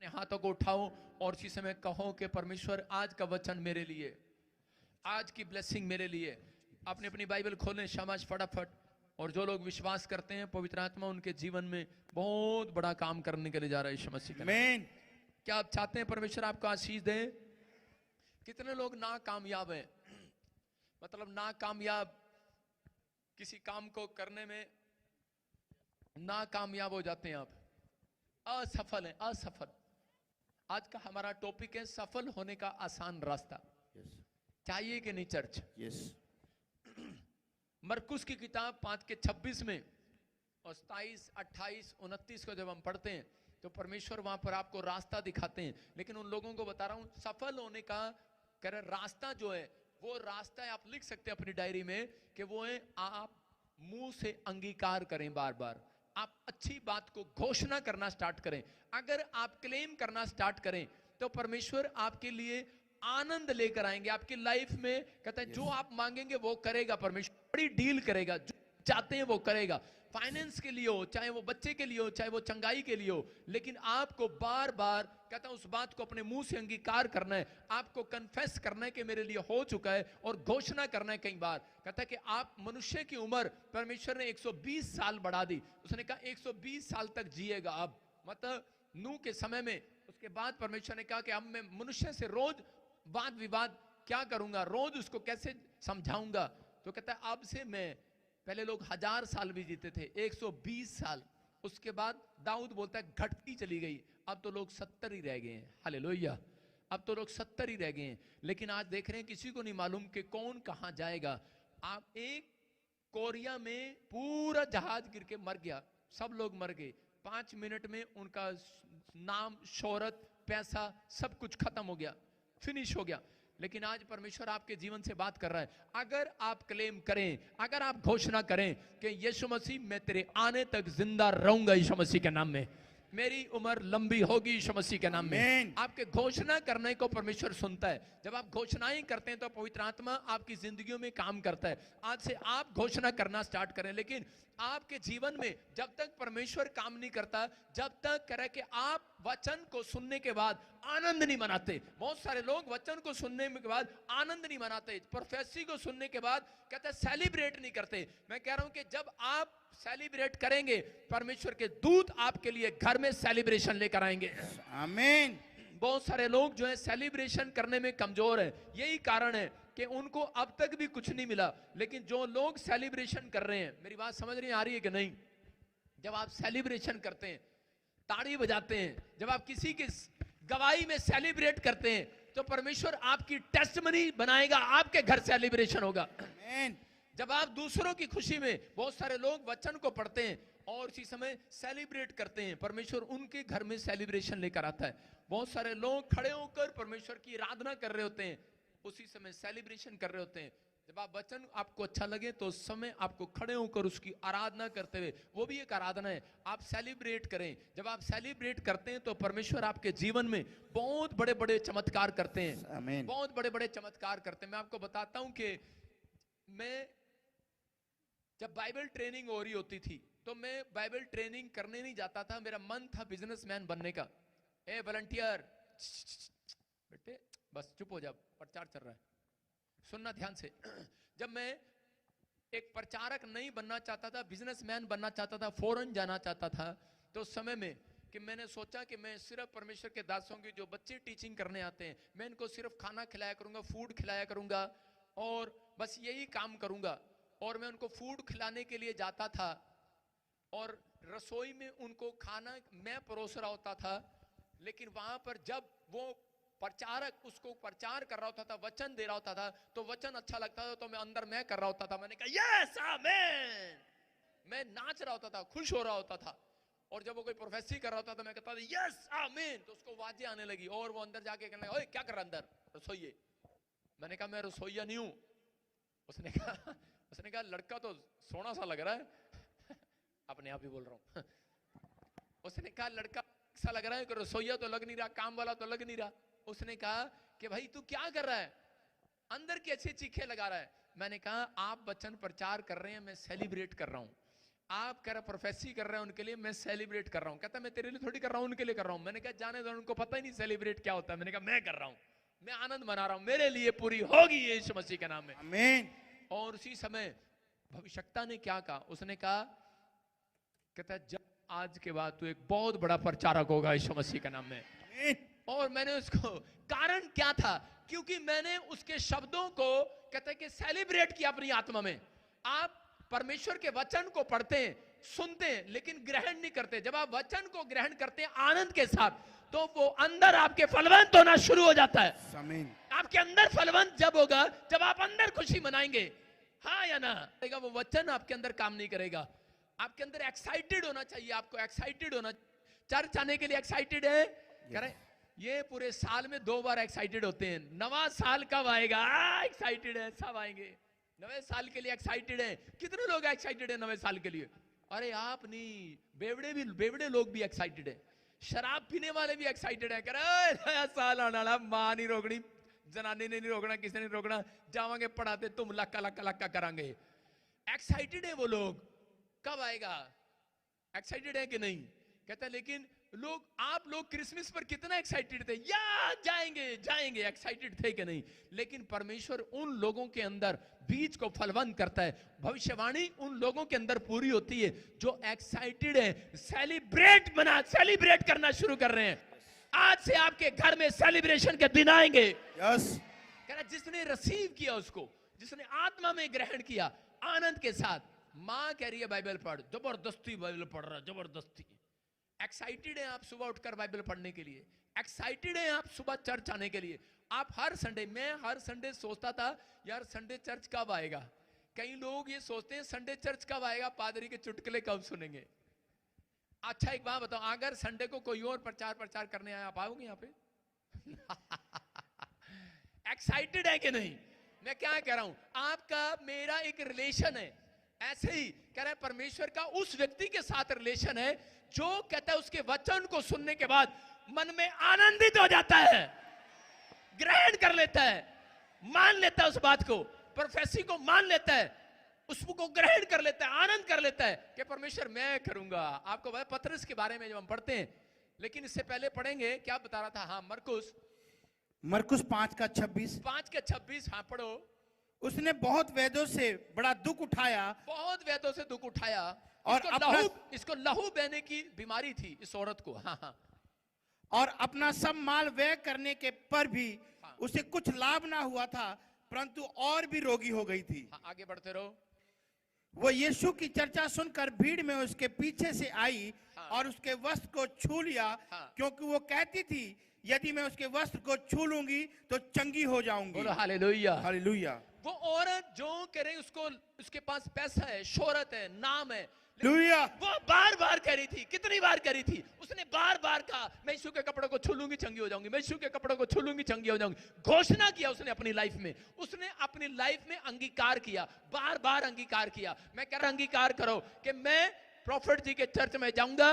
अपने हाथों को उठाओ और इसी समय कहो कि परमेश्वर आज का वचन मेरे लिए, आज की ब्लेसिंग मेरे लिए। अपनी अपनी बाइबल खोलें शाबाश फटाफट। और जो लोग विश्वास करते हैं पवित्र आत्मा उनके जीवन में बहुत बड़ा काम करने के लिए जा रहा है यीशु मसीह का नाम। क्या आप चाहते हैं परमेश्वर आपको आशीष दे? कितने लोग नाकामयाब हैं, मतलब नाकामयाब, किसी काम को करने में नाकामयाब हो जाते हैं, आप असफल हैं, असफल। आज का हमारा टॉपिक है सफल होने का आसान रास्ता। चाहिए कि नहीं चर्च? मरकुस की किताब 5:26 में और 27, 28, 29 को जब हम पढ़ते हैं तो परमेश्वर वहां पर आपको रास्ता दिखाते हैं। लेकिन उन लोगों को बता रहा हूं सफल होने का रास्ता जो है वो रास्ता है, आप लिख सकते हैं अपनी डायरी में कि वो है आप मुंह से अंगीकार करें, बार बार आप अच्छी बात को घोषणा करना स्टार्ट करें। अगर आप क्लेम करना स्टार्ट करें तो परमेश्वर आपके लिए आनंद लेकर आएंगे आपकी लाइफ में। कहता है जो आप मांगेंगे वो करेगा, परमेश्वर बड़ी डील करेगा, जो चाहते हैं वो करेगा। फाइनेंस के लिए हो, चाहे वो बच्चे के लिए हो, चाहे वो चंगाई के लिए हो, लेकिन आपको बार बार कहता है उस बात को अपने मुंह से अंगीकार करना है, आपको कन्फेस करना है कि मेरे लिए हो चुका है, और घोषणा करना है। कई बार कहता है कि आप मनुष्य की उम्र परमेश्वर ने 120 साल बढ़ा दी। उसने कहा 120 साल तक जिएगा अब, मतलब नूह के समय में। उसके बाद परमेश्वर ने कहा कि अब मैं मनुष्य से रोज वाद विवाद क्या करूंगा, रोज उसको कैसे समझाऊंगा। तो कहता है अब से मैं, पहले लोग 1000 साल भी जीते थे, 120 साल। उसके बाद दाऊद बोलता है घटती चली गई, अब तो लोग 70 ही रह गए हैं। हालेलुया, अब तो लोग 70 ही रह गए हैं। लेकिन आज देख रहे हैं किसी को नहीं मालूम कि कौन कहां जाएगा। आप एक कोरिया में पूरा जहाज गिर के मर गया, सब लोग मर गए। 5 मिनट में उनका नाम, शोहरत, पैसा सब कुछ खत्म हो गया, फिनिश हो गया। लेकिन आज परमेश्वर आपके जीवन से बात कर रहा है। अगर आप क्लेम करें, अगर आप घोषणा करें कि यीशु मसीह मैं तेरे आने तक जिंदा रहूंगा यीशु मसीह के नाम में, मेरी उम्र लंबी होगी यीशु मसीह के नाम में। आपके घोषणा करने को परमेश्वर सुनता है। जब आप घोषणाएं करते हैं तो पवित्र आत्मा आपकी जिंदगियों में काम करता है। आज से आप घोषणा करना स्टार्ट करें। लेकिन आपके जीवन में जब तक परमेश्वर काम नहीं करता, जब तक करे कि आप वचन को सुनने के बाद आनंद नहीं मनाते। बहुत सारे लोग वचन को सुनने के बाद आनंद नहीं मनाते, प्रोफेसी को सुनने के बाद कहते हैं सेलिब्रेट नहीं करते। मैं कह रहा हूं कि जब आप सेलिब्रेट करेंगे परमेश्वर के दूत आपके लिए घर में सेलिब्रेशन लेकर आएंगे। आमीन। बहुत सारे लोग जो है सेलिब्रेशन करने में कमजोर है, यही कारण है कि उनको अब तक भी कुछ नहीं मिला। लेकिन जो लोग सेलिब्रेशन कर रहे हैं, मेरी बात समझ नहीं आ रही है कि नहीं? जब आप सेलिब्रेशन करते हैं, ताड़ी बजाते हैं, जब आप किसी की गवाही में सेलिब्रेट करते हैं, तो परमेश्वर आपकी टेस्टमनी बनाएगा, आपके घर सेलिब्रेशन होगा। जब आप दूसरों की खुशी में, बहुत सारे लोग वचन को पढ़ते हैं और इसी समय सेलिब्रेट करते हैं, परमेश्वर उनके घर में सेलिब्रेशन लेकर आता है। बहुत सारे लोग खड़े होकर परमेश्वर की आराधना कर रहे होते हैं, उसी समय सेलिब्रेशन कर रहे होते हैं। जब आप वचन आपको अच्छा लगे तो उस समय आपको खड़े होकर उसकी आराधना करते हुए, वो भी एक आराधना है, आप सेलिब्रेट करें। जब आप सेलिब्रेट करते हैं तो परमेश्वर आपके जीवन में बहुत बड़े बड़े चमत्कार करते हैं, बहुत बड़े बड़े चमत्कार करते हैं। मैं आपको बताता हूं कि मैं जब बाइबल ट्रेनिंग हो रही होती थी तो मैं बाइबल ट्रेनिंग करने नहीं जाता था, मेरा मन था बिजनेसमैन बनने का। ए वॉलंटियर, बेटे बस चुप हो जा, प्रचार चल रहा है, सुनना ध्यान से। जब मैं एक प्रचारक नहीं बनना चाहता था, बिजनेसमैन बनना चाहता था, फॉरेन जाना चाहता था, तो उस समय में कि मैंने सोचा कि मैं सिर्फ परमेश्वर के दासों की जो बच्चे टीचिंग करने आते हैं, मैं इनको सिर्फ खाना खिलाया करूंगा, फूड खिलाया करूंगा और बस यही काम करूंगा। और मैं उनको फूड खिलाने के लिए जाता था और रसोई में उनको खाना मैं परोस रहा होता था। लेकिन वहां पर जब वो प्रचारक उसको प्रचार कर रहा होता था, वचन दे रहा होता था, तो वचन अच्छा लगता था तो मैं अंदर मैं कर रहा होता था, मैंने कहा यस आमीन, मैं नाच रहा होता था, खुश हो रहा होता था। और जब वो कोई प्रोफेसी कर रहा होता था मैं कहता था यस आमीन, तो उसको आवाजें आने लगी और वो अंदर जाके कहने लगा ओए क्या कर रहा अंदर रसोइये। मैंने कहा मैं रसोइया नहीं हूं। उसने कहा लड़का तो सोना सा लग रहा है अपने आप ही बोल रहा हूं। उसने कहा लड़का सा लग रहा है कि रसोइया तो लग नहीं रहा, काम वाला तो लग नहीं रहा। उसने कहा कि भाई तू क्या कर रहा है, अंदर की अच्छी चीखें लगा रहा है। मैंने कहा आप वचन प्रचार कर रहे हैं, मैं सेलिब्रेट कर रहा हूं। आप कह रहे प्रोफेसी कर रहे हैं उनके लिए, मैं सेलिब्रेट कर रहा हूं। कहता मैं तेरे लिए थोड़ी कर रहा हूं, उनके लिए कर रहा हूं। मैंने कहा जाने दो, उनको पता ही नहीं सेलिब्रेट क्या होता है। मैंने कहा मैं कर रहा हूं, मैं आनंद मना रहा हूं, मेरे लिए पूरी होगी यीशु मसीह के नाम में, आमीन। और उसी समय भविष्यवक्ता ने क्या कहा, उसने कहा, कहता जब आज के बाद तू एक बहुत बड़ा प्रचारक होगा यीशु मसीह के नाम में। आमीन। और मैंने उसको, कारण क्या था, क्योंकि मैंने उसके शब्दों को कहते हैं कि सेलिब्रेट किया अपनी आत्मा में। आप परमेश्वर के वचन को पढ़ते हैं, सुनते हैं, लेकिन ग्रहण नहीं करते। जब आप वचन को ग्रहण करते हैं आनंद के साथ, तो वो अंदर आपके फलवंत होना शुरू हो जाता है। आमीन। आपके अंदर फलवंत जब होगा, जब आप अंदर खुशी मनाएंगे, हाँ या ना, वो वचन आपके अंदर काम नहीं करेगा। आपके अंदर एक्साइटेड होना चाहिए, आपको एक्साइटेड होना। चर्च आने के लिए एक्साइटेड है, कह रहे ये पूरे साल में 2 बार एक्साइटेड होते हैं। नवा साल कब आएगा, एक्साइटेड है, सब आएंगे नवे साल के लिए, एक्साइटेड है। कितने लोग एक्साइटेड है नवे साल के लिए? अरे आप नहीं, बेवड़े लोग भी एक्साइटेड है, शराब पीने वाले भी एक्साइटेड है। कह रहे नया साल आने वाला, मां नहीं रोकनी, जनानी ने नहीं रोकना, किसी ने नहीं रोकना, जावांगे पढ़ाते तुम लक्का लक्का लक्का करांगे। एक्साइटेड है वो लोग, कब आएगा, एक्साइटेड है कि नहीं? कहता है लेकिन लोग, आप लोग क्रिसमस पर कितना एक्साइटेड थे, या जाएंगे जाएंगे, एक्साइटेड थे कि नहीं? लेकिन परमेश्वर उन लोगों के अंदर बीज को फलवंत करता है। भविष्यवाणी उन लोगों के अंदर पूरी होती है जो एक्साइटेड है, सेलिब्रेट करना शुरू कर रहे हैं। आज से आपके घर में सेलिब्रेशन के दिन आएंगे। यस। कह रहा जिसने रिसीव किया, उसको जिसने आत्मा में ग्रहण किया आनंद के साथ। मां कह रही है बाइबल पढ़, जबरदस्ती बाइबल पढ़ रहा है, जबरदस्ती एक्साइटेड है आप सुबह उठकर बाइबल पढ़ने के लिए, एक्साइटेड है आप सुबह चर्च आने के लिए। आप हर संडे, मैं हर संडे सोचता था यार संडे चर्च कब आएगा। कई लोग ये सोचते हैं संडे चर्च कब आएगा, पादरी के चुटकुले कब सुनेंगे। अच्छा एक बात बताओ, अगर संडे को कोई और प्रचार करने आया, आप आओगे यहाँ पे? एक्साइटेड है कि नहीं? मैं क्या कह रहा हूं, आपका मेरा एक रिलेशन है। ऐसे ही कह रहे हैं परमेश्वर का उस व्यक्ति के साथ रिलेशन है जो कहता है उसके वचन को सुनने के बाद मन में आनंदित हो जाता है, ग्रहण कर लेता है, मान लेता है उस बात को, प्रोफेसी को मान लेता है, उसको ग्रहण कर लेता है, आनंद कर लेता है कि परमेश्वर मैं करूंगा। आपको पता पतरस के बारे में जब हम पढ़ते हैं, लेकिन इससे पहले पढ़ेंगे, क्या बता रहा था, हाँ मरकुस 5:26। 5:26, हाँ पढ़ो। उसने बहुत वेदों से बड़ा दुख उठाया, बहुत वेदों से दुख उठाया, और इसको लहू बहने की बीमारी थी इस औरत को। हाँ हाँ। और अपना सब माल व्यय करने के पर भी हाँ। उसे कुछ लाभ ना हुआ था, परंतु और भी रोगी हो गई थी। हाँ, आगे बढ़ते रहो। वो यीशु की चर्चा सुनकर भीड़ में उसके पीछे से आई, हाँ। और उसके वस्त्र को छू लिया, हाँ। क्योंकि वो कहती थी यदि मैं उसके वस्त्र को छू लूंगी तो चंगी हो जाऊंगी। बोलो हालेलुया। हालेलुया। वो औरत जो कह रही, उसको, उसके पास पैसा है, शोहरत है, नाम है, हालेलुया। वो बार बार कह रही थी, कितनी बार कह रही थी, उसने बार बार कहा मैं यीशु के कपड़ों को छू लूंगी चंगी हो जाऊंगी, मैं यीशु के कपड़ों को छू लूंगी चंगी हो जाऊंगी। घोषणा किया उसने अपनी लाइफ में, उसने अपनी लाइफ में अंगीकार किया, बार बार अंगीकार किया। मैं कह रहा अंगीकार करो कि मैं प्रॉफिट जी के चर्च में जाऊंगा,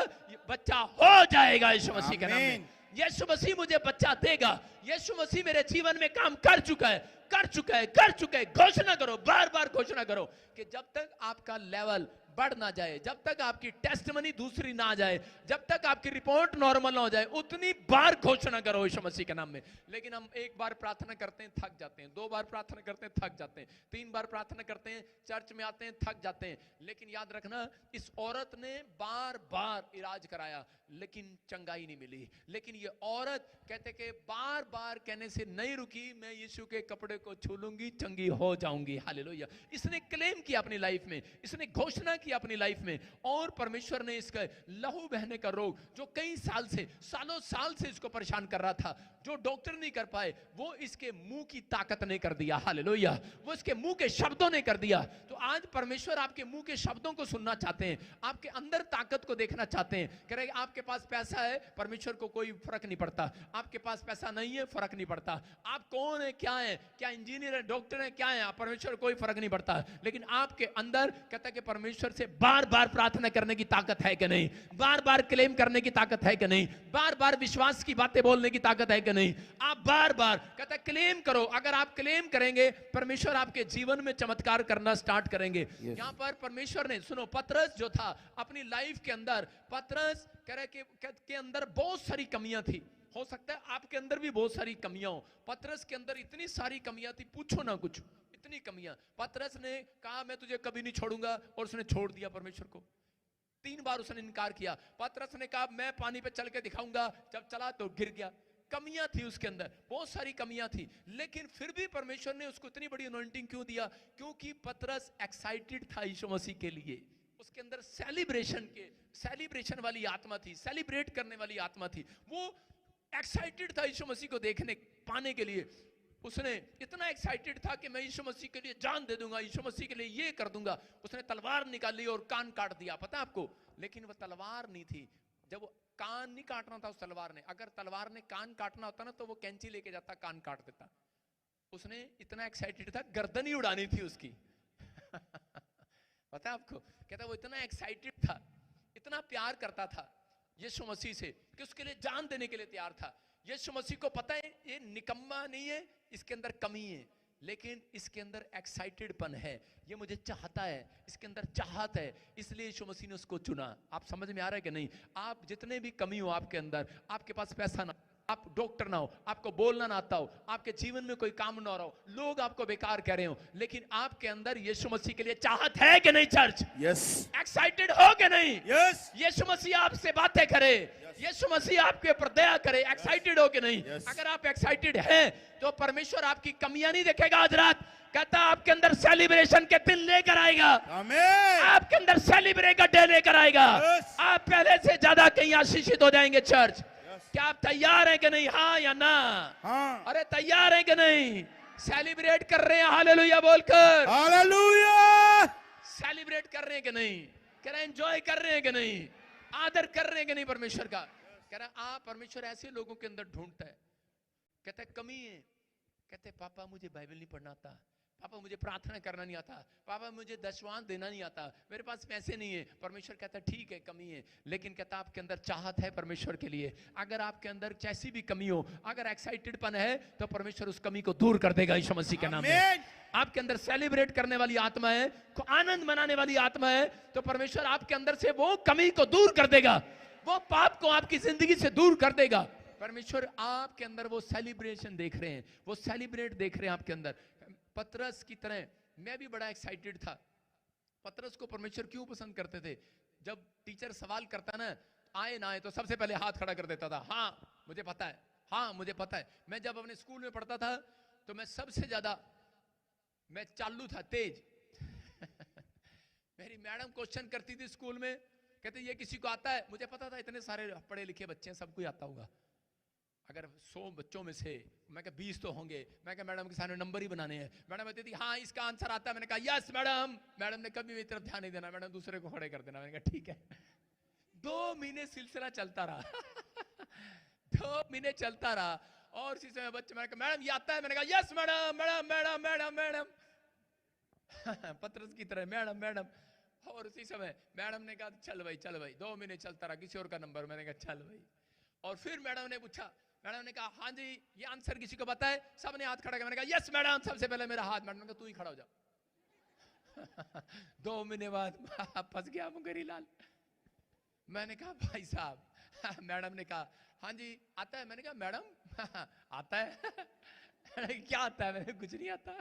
बच्चा हो जाएगा यीशु मसीह के नाम में। यीशु मसीह मुझे बच्चा देगा, यीशु मसीह मेरे जीवन में काम कर चुका है, कर चुका है, कर चुका है। घोषणा करो, बार बार घोषणा करो कि जब तक आपका लेवल बढ़ ना जाए, जब तक आपकी टेस्टमनी दूसरी ना आ जाए, जब तक आपकी रिपोर्ट नॉर्मल ना हो जाए, उतनी बार घोषणा करो यीशु मसीह के नाम में। लेकिन हम एक बार प्रार्थना करते हैं थक जाते हैं, 2 बार प्रार्थना करते हैं थक जाते हैं, 3 बार प्रार्थना करते हैं, चर्च में आते हैं थक जाते हैं। लेकिन याद रखना, इस औरत ने बार बार इलाज कराया लेकिन चंगाई नहीं मिली। लेकिन ये औरत कहते कि बार बार कहने से नहीं रुकी, मैं यीशु के कपड़े को छू लूंगी चंगी हो जाऊंगी। हालेलुया। इसने क्लेम किया अपनी लाइफ में, इसने घोषणा की अपनी लाइफ में, और परमेश्वर ने इसका लहू बहने का रोग जो कई साल से, सालों साल से इसको परेशान कर रहा था, जो डॉक्टर नहीं कर पाए, वो इसके मुंह की ताकत ने कर दिया। हालेलुया। वो इसके मुंह के शब्दों ने कर दिया। तो आज परमेश्वर आपके मुंह के शब्दों को सुनना चाहते हैं, आपके अंदर ताकत को देखना चाहते हैं। कह रहे आपके पास पैसा है, परमेश्वर को कोई फर्क नहीं पड़ता। आपके पास पैसा नहीं है, फर्क नहीं पड़ता। आप कौन है, क्या है, क्या इंजीनियर है, डॉक्टर है, क्या है, परमेश्वर कोई फर्क नहीं पड़ता। लेकिन आपके अंदर कहता है कि परमेश्वर परमेश्वर से बार बार प्रार्थना करने की ताकत है कि नहीं, बार बार क्लेम करने की ताकत है कि नहीं, बार बार विश्वास की बातें बोलने की ताकत है कि नहीं। आप बार बार कहता क्लेम करो। अगर आप क्लेम करेंगे परमेश्वर आपके जीवन में चमत्कार करना स्टार्ट करेंगे। यहाँ पर परमेश्वर ने, सुनो, पतरस जो था अपनी लाइफ के अंदर, पतरस कह रहे के अंदर बहुत सारी कमियां थी। हो सकता है आपके अंदर भी बहुत सारी कमियां हो। पतरस के अंदर इतनी सारी कमियां थी, पूछो ना कुछ, इतनी कमियां। पतरस ने कहा मैं तुझे कभी नहीं छोड़ूंगा, और उसने छोड़ दिया परमेश्वर को। 3 बार उसने इनकार किया। पतरस ने कहा मैं पानी पे चल के दिखाऊंगा, जब चला तो गिर गया। कमियां थी उसके अंदर, बहुत सारी कमियां थी, लेकिन फिर भी परमेश्वर ने उसको इतनी बड़ी अनॉइंटिंग क्यों दिया? क्योंकि पतरस एक्साइटेड था यीशु मसीह के लिए। उसके अंदर सेलिब्रेशन वाली आत्मा थी, सेलिब्रेट करने वाली आत्मा थी। वो एक्साइटेड था यीशु मसीह को देखने पाने के लिए। उसने इतना एक्साइटेड था कि मैं यीशु मसीह के लिए जान दे दूंगा, यीशु मसीह के लिए ये कर दूंगा। उसने तलवार निकाली और कान काट दिया, पता है आपको? लेकिन वो तलवार नहीं थी, जब वो कान नहीं काटना था उस तलवार ने। अगर तलवार ने कान काटना होता ना तो वो कैंची लेके जाता, कान काट देता। उसने इतना एक्साइटेड था, गर्दन ही उड़ानी थी उसकी। पता है आपको? कहता वो इतना एक्साइटेड था, इतना प्यार करता था यीशु मसीह से कि उसके लिए जान देने के लिए तैयार था। यीशु मसीह को पता है ये निकम्मा नहीं है, इसके अंदर कमी है, लेकिन इसके अंदर एक्साइटेडपन है, ये मुझे चाहता है, इसके अंदर चाहत है, इसलिए यीशु मसीह ने उसको चुना। आप समझ में आ रहा है कि नहीं? आप जितने भी कमी हो आपके अंदर, आपके पास पैसा ना, आप डॉक्टर ना हो, आपको बोलना ना आता हो, आपके जीवन में कोई काम ना हो रहा हो, लोग आपको बेकार कह रहे हो, लेकिन आपके अंदर यीशु मसीह के लिए चाहत है कि नहीं चर्च? यस। एक्साइटेड हो कि नहीं? यस। यीशु मसीह आपसे बातें करे, यीशु मसीह आपके ऊपर दया करे। एक्साइटेड हो कि नहीं? अगर आप एक्साइटेड हैं तो परमेश्वर आपकी कमियां नहीं देखेगा आज रात। कहता आपके अंदर सेलिब्रेशन के दिन लेकर आएगा, आमीन। आपके अंदर सेलिब्रेट का डे लेकर आएगा। आप पहले से ज्यादा कहीं आशीषित हो जाएंगे चर्च। क्या आप तैयार हैं कि नहीं? हाँ या ना? हाँ। अरे तैयार हैं कि नहीं? सेलिब्रेट कर रहे हैं हालेलुया बोलकर? हालेलुया। सेलिब्रेट कर रहे हैं कि नहीं? कह रहे हैं एंजॉय कर रहे हैं कि नहीं? आदर कर रहे हैं कि नहीं परमेश्वर का? कह रहा है परमेश्वर ऐसे लोगों के अंदर ढूंढता है। कहता है कमी है, कहते हैं पापा मुझे बाइबल नहीं पढ़ना आता, पापा मुझे प्रार्थना करना नहीं आता, पापा मुझे दशवां देना नहीं आता, मेरे पास पैसे नहीं है। परमेश्वर कहता है ठीक है कमी है, लेकिन कहता आपके अंदर चाहत है परमेश्वर के लिए। अगर आपके अंदर कैसी भी कमी हो, अगर एक्साइटेडपन है तो परमेश्वर उस कमी को दूर कर देगा यीशु मसीह के नाम में। आपके अंदर सेलिब्रेट करने वाली आत्मा है, आनंद मनाने वाली आत्मा है, तो परमेश्वर आपके अंदर से वो कमी को दूर कर देगा, वो पाप को आपकी जिंदगी से दूर कर देगा। परमेश्वर आपके अंदर वो सेलिब्रेशन देख रहे हैं, वो सेलिब्रेट देख रहे हैं आपके अंदर। पतरस की तरह मैं भी बड़ा एक्साइटेड था। पतरस को परमेश्वर क्यों पसंद करते थे? जब टीचर सवाल करता ना, आए ना आए, तो सबसे पहले हाथ खड़ा कर देता था। हाँ मुझे पता है, हाँ मुझे पता है। मैं जब अपने स्कूल में पढ़ता था तो मैं सबसे ज्यादा मैं चालू था, तेज। मेरी मैडम क्वेश्चन करती थी स्कूल में, कहते ये किसी को आता है? मुझे पता था इतने सारे पढ़े लिखे बच्चे हैं, सबको आता होगा। अगर 100 बच्चों में से मैं कहा 20 तो होंगे, मैं कहा मैडम के सामने नंबर ही बनाने हैं। मैडम कहती थी हाँ इसका आंसर आता है। मैंने कहा यस मैडम। मैडम ने कभी मेरी तरफ ध्यान नहीं देना, मैडम दूसरे को खड़े कर देना। मैंने कहा ठीक है। 2 महीने सिलसिला चलता रहा। 2 महीने चलता रहा, और इसी समय बच्चे, मैंने कहा मैडम ये आता है? मैंने कहा yes madam madam madam madam madam. पतरस की तरह मैडम मैडम। और उसी समय मैडम ने कहा चल भाई चल भाई। 2 महीने चलता रहा, किसी और का नंबर। मैंने कहा चल भाई। और फिर मैडम ने पूछा, मैडम ने कहा हाँ जी ये आंसर किसी को पता है? सबने हाथ खड़ा किया। मैंने कहा यस मैडम, सबसे पहले मेरा हाथ। मैडम ने कहा तू ही खड़ा हो जा। 2 महीने बाद फंस गया मुंगेरी लाल। मैंने कहा भाई साहब। मैडम ने कहा हाँ जी आता है? मैंने कहा मैडम आता है। क्या आता है? मैंने कुछ नहीं आता।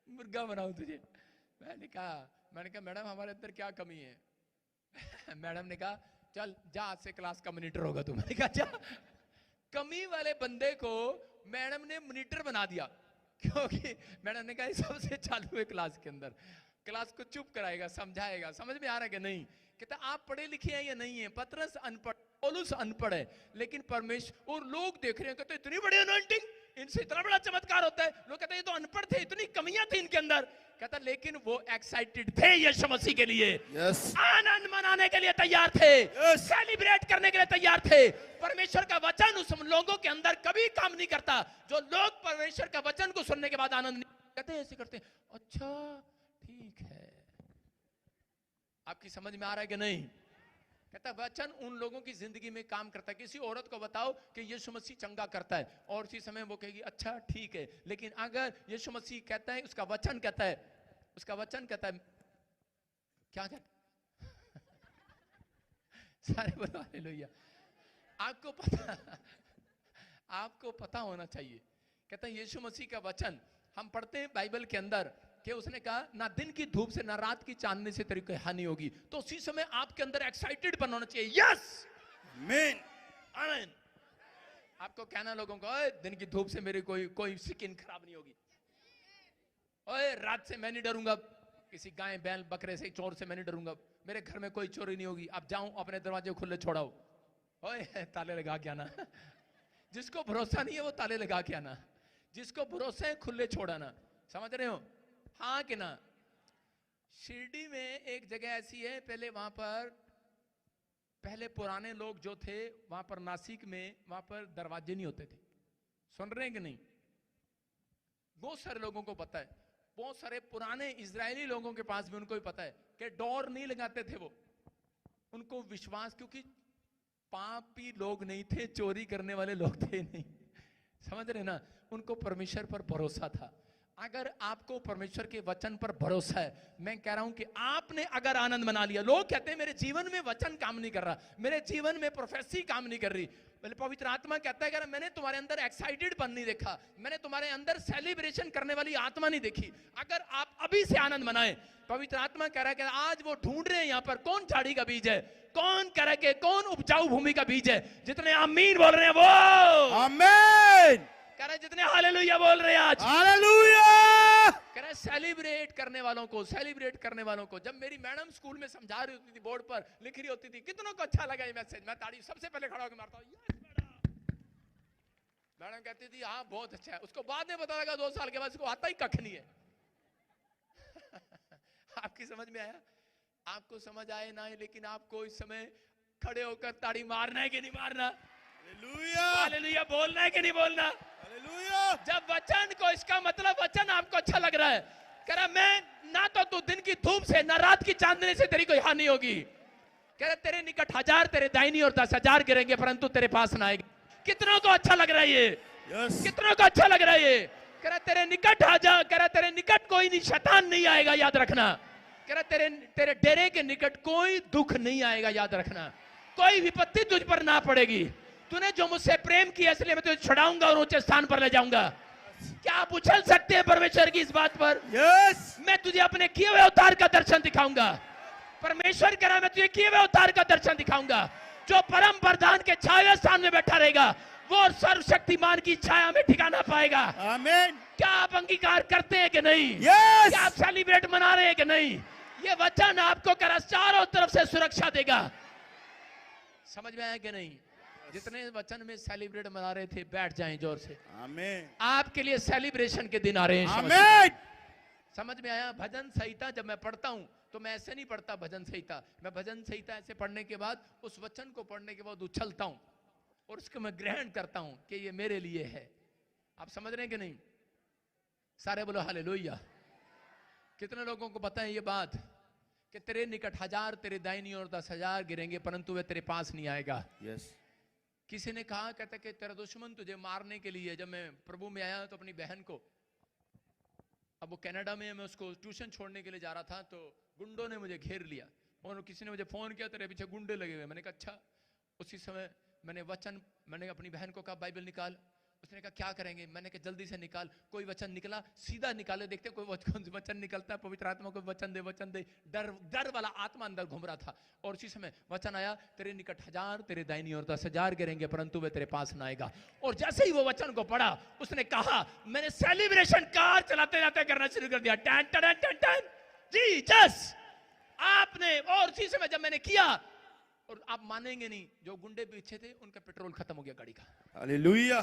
मुर्गा बनाऊं तुझे। मैंने कहा मैडम हमारे अंदर क्या कमी है? मैडम ने कहा चल जा, आज से क्लास का मॉनिटर होगा तू। मैंने कहा जा। कमी वाले बंदे को मैडम ने मॉनिटर बना दिया, क्योंकि मैडम ने कहा सबसे चालू है क्लास के अंदर, क्लास को चुप कराएगा, समझाएगा। समझ में आ रहा है कि नहीं? कहता आप पढ़े लिखे हैं या नहीं है? पतरस अनपढ़, पौलुस अनपढ़ है, लेकिन परमेश्वर और लोग देख रहे हैं, कहते इतनी बड़ी अनॉइंटिंग, इनसे इतना बड़ा चमत्कार होता है। लोग कहते हैं ये तो अनपढ़ थे, इतनी कमियां थी इनके अंदर। कहता लेकिन वो एक्साइटेड थे यीशु मसीह के लिए। आनंद मनाने के लिए तैयार थे, सेलिब्रेट करने के लिए तैयार थे। परमेश्वर का वचन उस लोगों के अंदर कभी काम नहीं करता जो लोग परमेश्वर का वचन को सुनने के बाद आनंद नहीं कहते हैं ऐसे करते हैं, अच्छा ठीक है। आपकी समझ में आ रहा है कि नहीं? कहता है वचन उन लोगों की जिंदगी में काम करता है। किसी औरत को बताओ कि यीशु मसीह चंगा करता है और उसी समय वो कहेगी अच्छा ठीक है, लेकिन अगर यीशु मसीह कहता है, उसका वचन कहता है, उसका वचन कहता है, क्या कहता है? सारे बोलो हालेलुया। आपको पता होना चाहिए। कहता है यीशु मसीह का वचन हम पढ़ते हैं बाइबल के अंदर कि उसने कहा ना दिन की धूप से ना रात की चांदनी से तेरी कोई हानि होगी। तो उसी समय आपके अंदर एक्साइटेड बन होना चाहिए। यस आमीन आमीन। आपको कहना लोगों को, ओए दिन की धूप से मेरी कोई स्किन खराब नहीं होगी, ओए रात से मैं नहीं डरूंगा, किसी गाय बैल बकरे से चोर से मैं नहीं डरूंगा, मेरे घर में कोई चोरी नहीं होगी, अब जाऊं अपने दरवाजे खुले छोड़ाओ, ओए ताले लगा के आना। जिसको भरोसा नहीं है वो ताले लगा के आना, जिसको भरोसा है खुले छोड़ाना। समझ रहे हो? हाँ कि ना? शिरडी में एक जगह ऐसी है, पहले वहां पर पहले पुराने लोग जो थे वहां पर नासिक में वहां पर दरवाजे नहीं होते थे। सुन रहे हैं कि नहीं? बहुत सारे लोगों को पता है, बहुत सारे पुराने इजरायली लोगों के पास भी उनको भी पता है कि डोर नहीं लगाते थे वो। उनको विश्वास, क्योंकि पापी लोग नहीं थे, चोरी करने वाले लोग थे नहीं। समझ रहे ना? उनको परमेश्वर पर भरोसा था। अगर आपको परमेश्वर के वचन पर भरोसा है, मैं कह रहा हूं कि आपने अगर आनंद मना लिया। लोग कहते हैं मेरे जीवन में वचन काम नहीं कर रहा, मेरे जीवन में प्रोफेसी काम नहीं कर रही। पहले पवित्र आत्मा कहता है कि मैंने तुम्हारे अंदर एक्साइटेड बन नहीं देखा, मैंने तुम्हारे अंदर सेलिब्रेशन करने वाली आत्मा नहीं देखी। अगर आप अभी से आनंद मनाएं, पवित्र आत्मा कह रहा है कि आज वो ढूंढ रहे हैं यहाँ पर कौन झाड़ी का बीज है, कौन कह रहा है कि कौन उपजाऊ भूमि का बीज है। जितने आमीन बोल रहे हैं वो आमीन कह रहे, जितने हालेलुया बोल रहे हैं आज हालेलुया। कह रहे सेलिब्रेट करने वालों को, सेलिब्रेट करने वालों को। जब मेरी मैडम स्कूल में समझा रही होती थी, बोर्ड पर लिख रही होती थी, कितनों को अच्छा लगा ये मैसेज, मैं ताड़ी सबसे पहले खड़ा होकर मारता हूँ, यस मैडम। मैडम कहती थी हाँ बहुत अच्छा है। उसको बाद में पता लगा 2 साल के बाद इसको आता ही कख नहीं है। आपकी समझ में आया? आपको समझ आए ना, लेकिन आपको इस समय खड़े होकर ताड़ी मारना है कि नहीं मारना? हालेलुया हालेलुया बोलना है कि नहीं बोलना? हालेलुया। जब वचन को, इसका मतलब वचन आपको अच्छा लग रहा है, कह रहा मैं ना तो तू दिन की धूप से ना रात की चांदनी से तेरी कोई हानि होगी। कह रहा तेरे निकट 1000 तेरे दाहिनी और 10,000 गिरेंगे परंतु तेरे पास ना आएगी। कितनों को अच्छा लग रहा है ये? यस कितनों को अच्छा लग रहा है ये? कह रहा तेरे निकट आ जा, कह रहा तेरे निकट कोई नहीं, शैतान नहीं आएगा, याद रखना। कह रहा तेरे डेरे के निकट कोई दुख नहीं आएगा, याद रखना। कोई विपत्ति तुझ पर ना पड़ेगी। तूने जो मुझसे प्रेम किया इसलिए मैं तुझे छुड़ाऊंगा और ऊंचे स्थान पर ले जाऊंगा। क्या आप उछल सकते हैं परमेश्वर की इस बात पर? यस मैं तुझे अपने किए हुए अवतार का दर्शन दिखाऊंगा। परमेश्वर कह रहा मैं तुझे किए हुए अवतार का दर्शन दिखाऊंगा। जो परम प्रधान के छाया स्थान में बैठा रहेगा वो सर्वशक्तिमान की छाया में ठिकाना पाएगा। आमीन। क्या आप अंगीकार करते हैं कि नहीं? यस क्या आप सेलिब्रेट मना रहे हैं कि नहीं? ये वचन आपको कर चारों तरफ से सुरक्षा देगा। समझ में आया कि नहीं? जितने वचन में सेलिब्रेट मना रहे थे बैठ जाएं जोर से। आमीन आपके लिए सेलिब्रेशन के दिन आ रहे हैं। आमीन। समझ में आया? भजन संहिता जब मैं पढ़ता हूं तो मैं ऐसे नहीं पढ़ता भजन संहिता। मैं भजन संहिता ऐसे पढ़ने के बाद, उस वचन को पढ़ने के बाद उछलता हूं और उसको मैं ग्रहण करता हूं कि ये मेरे लिए है। आप समझ रहे हैं कि नहीं? सारे बोलो हालेलुया। कितने लोगों को पता है ये बात कि तेरे निकट 1000 तेरे दाहिनी और 10,000 गिरेंगे परंतु वे तेरे पास नहीं आएगा। यस किसी ने कहा, कहता कि तेरा दुश्मन तुझे मारने के लिए, जब मैं प्रभु में आया तो अपनी बहन को, अब वो कनाडा में, मैं उसको ट्यूशन छोड़ने के लिए जा रहा था तो गुंडों ने मुझे घेर लिया और किसी ने मुझे फोन किया तेरे पीछे गुंडे लगे हुए। मैंने कहा अच्छा। उसी समय मैंने अपनी बहन को कहा बाइबल निकाल। उसने कहा क्या करेंगे? मैंने कहा जल्दी से निकाल। कोई वचन निकला, सीधा निकाले, देखते कोई वचन निकलता है। पवित्र आत्मा को वचन दे। डर वाला आत्मा अंदर घूम रहा था और उसी समय वचन आया, तेरे निकट 1000 तेरे दाहिनी और 10,000 गिरेंगे परंतु वे तेरे पास ना आएगा। और जैसे ही वो वचन को पढ़ा उसने कहा, मैंने सेलिब्रेशन कार चलाते जाते करना शुरू कर दिया। टन टन टन टन जीसस आपने। और उसी समय जब मैंने किया, और आप मानेंगे नहीं, जो गुंडे पीछे थे उनका पेट्रोल खत्म हो गया गाड़ी का। हालेलुया।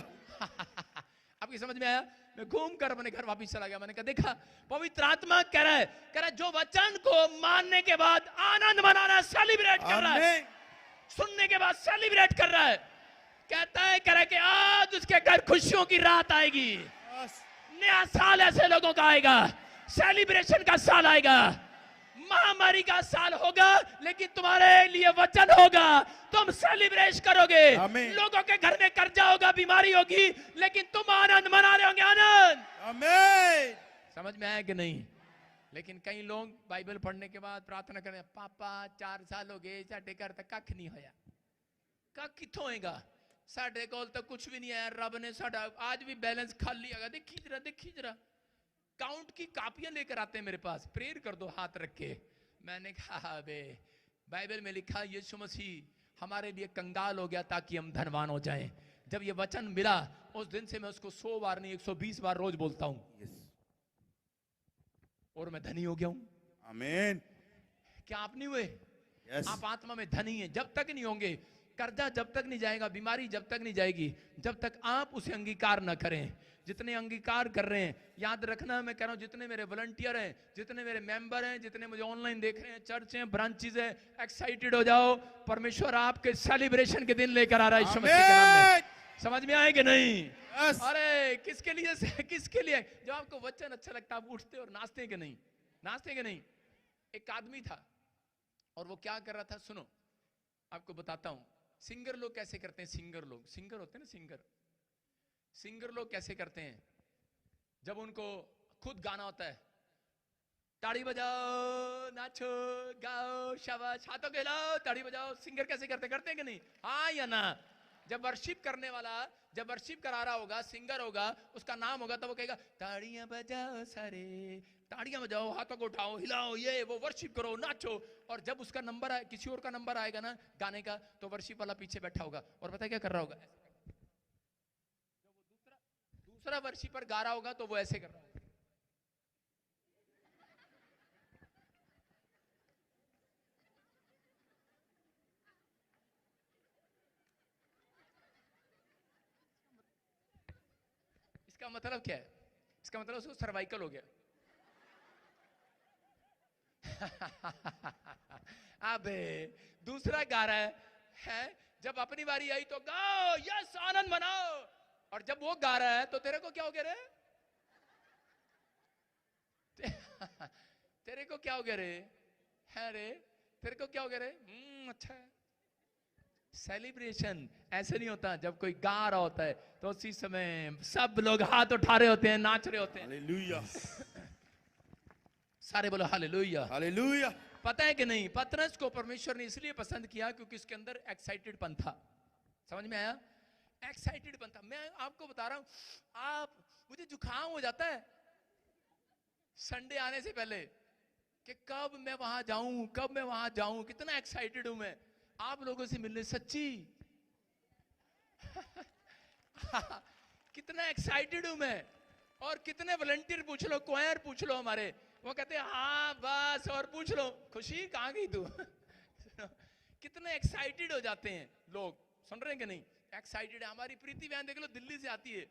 आपकी समझ में आया? मैं घूम कर अपने घर वापस चला गया। मैंने कहा देखा पवित्र आत्मा कह रहा है जो वचन को मानने के बाद आनंद मनाना, सेलिब्रेट कर रहा है, सुनने के बाद सेलिब्रेट कर रहा है, कहता है कह रहा है कि आज उसके घर खुशियों की रात आएगी। नया साल ऐसे लोगों का आएगा, सेलिब्रेशन का साल आएगा, महामारी का साल होगा, लेकिन तुम्हारे लिए वचन होगा, तुम सेलिब्रेट करोगे। आमीन। लोगों के घर में कर्जा होगा, बीमारी होगी, लेकिन तुम आनंद मना रहे होंगे, आनंद। आमीन। समझ में आया कि नहीं? लेकिन कई लोग बाइबल पढ़ने के बाद प्रार्थना करें, पापा 4 साल हो गए साडे घर तक कख नहीं होया। कख किथों होएगा? साडे कोल तो कुछ भी नहीं है, रब ने साडा आज भी बैलेंस खाली है। देखी जरा काउंट की कापियां लेकर आते हैं मेरे पास, प्रेयर कर दो हाथ रख के। मैंने कहा बे बाइबल में लिखा यीशु मसीह हमारे लिए कंगाल हो गया ताकि हम धनवान हो जाएं। जब ये वचन मिला उस दिन से मैं उसको 100 बार नहीं 120 बार रोज बोलता हूं, और मैं धनी हो गया हूं। आमीन। क्या आप नहीं हुए? यस। आप आत्मा में धनी हैं। जब तक नहीं होंगे, कर्जा जब तक नहीं जाएगा, बीमारी जब तक नहीं जाएगी, जब तक आप उसे अंगीकार न करें। जितने अंगीकार कर रहे हैं, याद रखना मैं कह रहा हूं, जितने मेरे वॉलंटियर हैं, जितने मेरे मेंबर हैं, जितने मुझे ऑनलाइन देख रहे हैं, चर्च हैं, ब्रांचेस हैं, एक्साइटेड हो जाओ। परमेश्वर आपके सेलिब्रेशन के दिन लेकर आ रहा है यीशु मसीह के नाम में। समझ में आए कि नहीं? यस। अरे किसके लिए किसके लिए? जब आपको वचन अच्छा लगता है, आप उठते और नाचते कि नहीं? नाचते कि नहीं? एक आदमी था और वो क्या कर रहा था, सुनो आपको बताता हूं। सिंगर लोग कैसे करते हैं? सिंगर होते हैं ना, सिंगर लोग कैसे करते हैं? जब उनको खुद गाना होता है, ताड़ी बजाओ, नाचो, गाओ, शाबाश, हाथों के हिलाओ, ताड़ी बजाओ। सिंगर कैसे करते हैं कि नहीं? हाँ या ना? जब वर्शिप करने वाला, जब वर्शिप करा रहा होगा, सिंगर होगा, उसका नाम होगा, तब वो कहेगा ताड़ियां बजाओ सारे, ताड़ियां बजाओ, हाथों को उठाओ, हिलाओ, ये वो वर्शिप करो, नाचो। और जब उसका नंबर आए, किसी और का नंबर आएगा ना गाने का, तो वर्शिप वाला पीछे बैठा होगा और पता है क्या कर रहा होगा? दूसरा वर्शिपर गा रहा होगा तो वो ऐसे कर रहा होगा। इसका मतलब क्या है? इसका मतलब उसको सर्वाइकल हो गया। अबे दूसरा गा रहा है, जब अपनी बारी आई तो गाओ, यस, आनंद मनाओ। और जब वो गा रहा है तो तेरे को क्या हो गया रे? तेरे को क्या हो गया रे? है रे, तेरे को क्या हो गया रे? अच्छा है। सेलिब्रेशन ऐसे नहीं होता। जब कोई गा रहा होता है तो उसी समय सब लोग हाथ उठा रहे होते हैं, नाच रहे होते हैं। हालेलुया। सारे बोलो हालेलुया। हालेलुया। पता है कि नहीं, पतरस को परमेश्वर ने इसलिए पसंद किया क्योंकि उसके अंदर एक्साइटेडपन था। समझ में आया? एक्साइटेडपन था। मैं आपको बता रहा हूं, मुझे जुकाम हो जाता है संडे आने से पहले कि कब मैं वहां जाऊं, कितना एक्साइटेड हूं मैं आप लोगों से मिलने, सच्ची। कितना एक्साइटेड हूं मैं। और कितने वॉलंटियर पूछ लो, क्वायर पूछ लो हमारे, वो कहते हैं हाँ बस, और पूछ लो खुशी कहां गई तू। कितने एक्साइटेड हो जाते हैं लोग। सुन रहे हैं कि नहीं? एक्साइटेड है। हमारी प्रीति बहन देख लो, दिल्ली से आती है,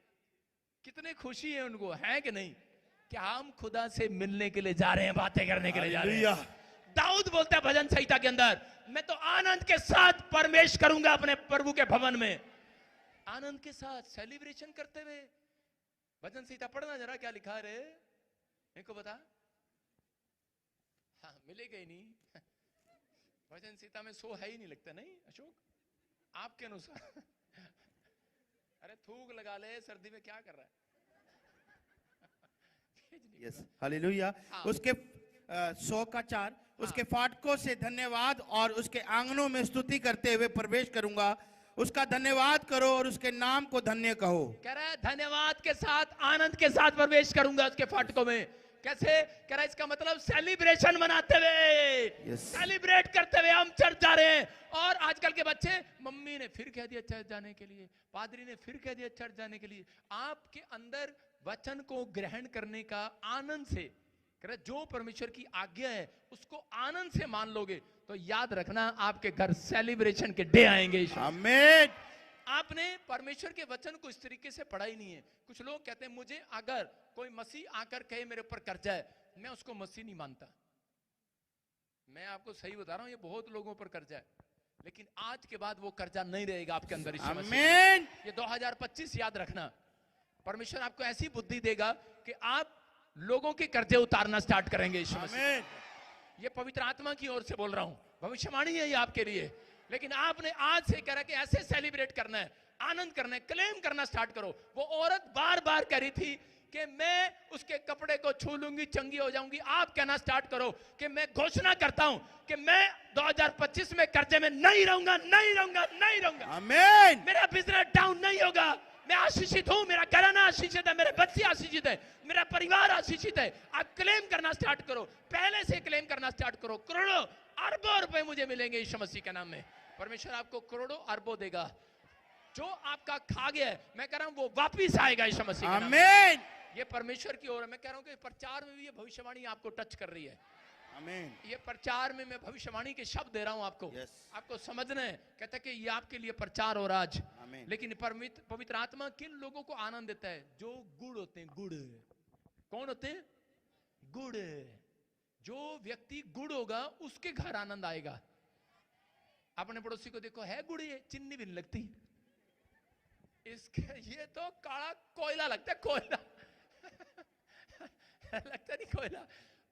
कितने खुशी है उनको, है कि नहीं? कि हम खुदा से मिलने के लिए जा रहे हैं, बातें करने के लिए जा रहे हैं। दाऊद बोलता है भजन संहिता के अंदर, मैं तो आनंद के साथ प्रवेश करूंगा अपने प्रभु के भवन में। आनंद के साथ सेलिब्रेशन करते हुए। भजन संहिता पढ़ना जरा, क्या लिखा है रे, इनको बता। हाँ मिलेगा ही नहीं। भजन संहिता में 100 है ही नहीं, लगता नहीं अशोक आपके अनुसार? अरे थूक लगा ले, सर्दी में क्या कर रहा है? Yes, hallelujah. उसके 100 का 4, उसके फाटकों से धन्यवाद और उसके आंगनों में स्तुति करते हुए प्रवेश करूंगा। उसका धन्यवाद करो और उसके नाम को धन्य कहो। कह रहा है धन्यवाद के साथ, आनंद के साथ प्रवेश करूंगा उसके फाटकों में। कैसे? कह रहा है इसका मतलब सेलिब्रेशन मनाते हुए, सेलिब्रेट करते हुए हम चर्च जा रहे हैं। और आजकल के बच्चे, मम्मी ने फिर कह दिया चर्च जाने के लिए, पादरी ने फिर कह दिया चर्च जाने के लिए। आपके अंदर वचन को ग्रहण करने का आनंद से, जो परमेश्वर की आज्ञा है उसको आनंद से मान लोगे तो याद रखना आपके घर सेलिब्रेशन के डे आएंगे। आमीन। आपने परमेश्वर के वचन को इस तरीके से पढ़ा ही नहीं है। कुछ लोग कहते हैं मुझे अगर कोई मसीह आकर कहे मेरे ऊपर कर्जा है, मैं उसको मसीह नहीं मानता। मैं आपको सही बता रहा हूं, ये बहुत लोगों पर कर्जा है, लेकिन आज के बाद वो कर्जा नहीं रहेगा आपके अंदर। आमीन। ये 2025 याद रखना। परमेश्वर आपको ऐसी बुद्धि देगा कि आप लोगों के कर्जे उतारना स्टार्ट करेंगे यीशु मसीह। आमीन। ये पवित्र आत्मा की ओर से बोल रहा हूं, भविष्यवाणी है ये आपके लिए। लेकिन आपने आज से करा कि ऐसे सेलिब्रेट करना है, आनंद करना है, क्लेम करना स्टार्ट करो। वो औरत बार बार कह रही थी कि मैं उसके कपड़े को छू लूंगी, चंगी हो जाऊंगी। आप कहना स्टार्ट करो कि मैं घोषणा करता हूं कि मैं 2025 में कर्जे में नहीं रहूंगा, नहीं रहूंगा, नहीं रहूंगा। आमीन। मेरा बिजनेस डाउन नहीं होगा, मैं आशीषित हूं, मेरा घराना आशीषित है, मेरे बच्चे आशीषित है, मेरा परिवार आशीषित है। आप क्लेम करना स्टार्ट करो, पहले से क्लेम करना स्टार्ट करो। करोड़ों अरबों रुपए मुझे मिलेंगे यीशु मसीह के नाम में। परमेश्वर आपको करोड़ों अरबों देगा। जो आपका खा गया है, मैं कह रहा हूं वो वापिस आएगा यीशु मसीह के नाम में। आमीन। ये परमेश्वर की ओर है। मैं कह रहा हूं कि प्रचार में भी ये भविष्यवाणी आपको टच कर रही है। आमीन। ये प्रचार में मैं भविष्यवाणी के शब्द दे रहा हूं आपको। Yes. आपको समझना है। कहता है कि ये आपके लिए प्रचार हो रहा आज। आमीन। लेकिन पवित्र आत्मा किन लोगों को आनंद देता है? जो गुड़ होते हैं, गुड़। कौन होते हैं? गुड़। जो व्यक्ति गुड़ होगा उसके घर आनंद आएगा। अपने पड़ोसी को देखो, है गुड़, ये चिन्नी भी नहीं लगती इसके, ये तो काला कोयला लगता है, कोयला लगता नहीं कोयला।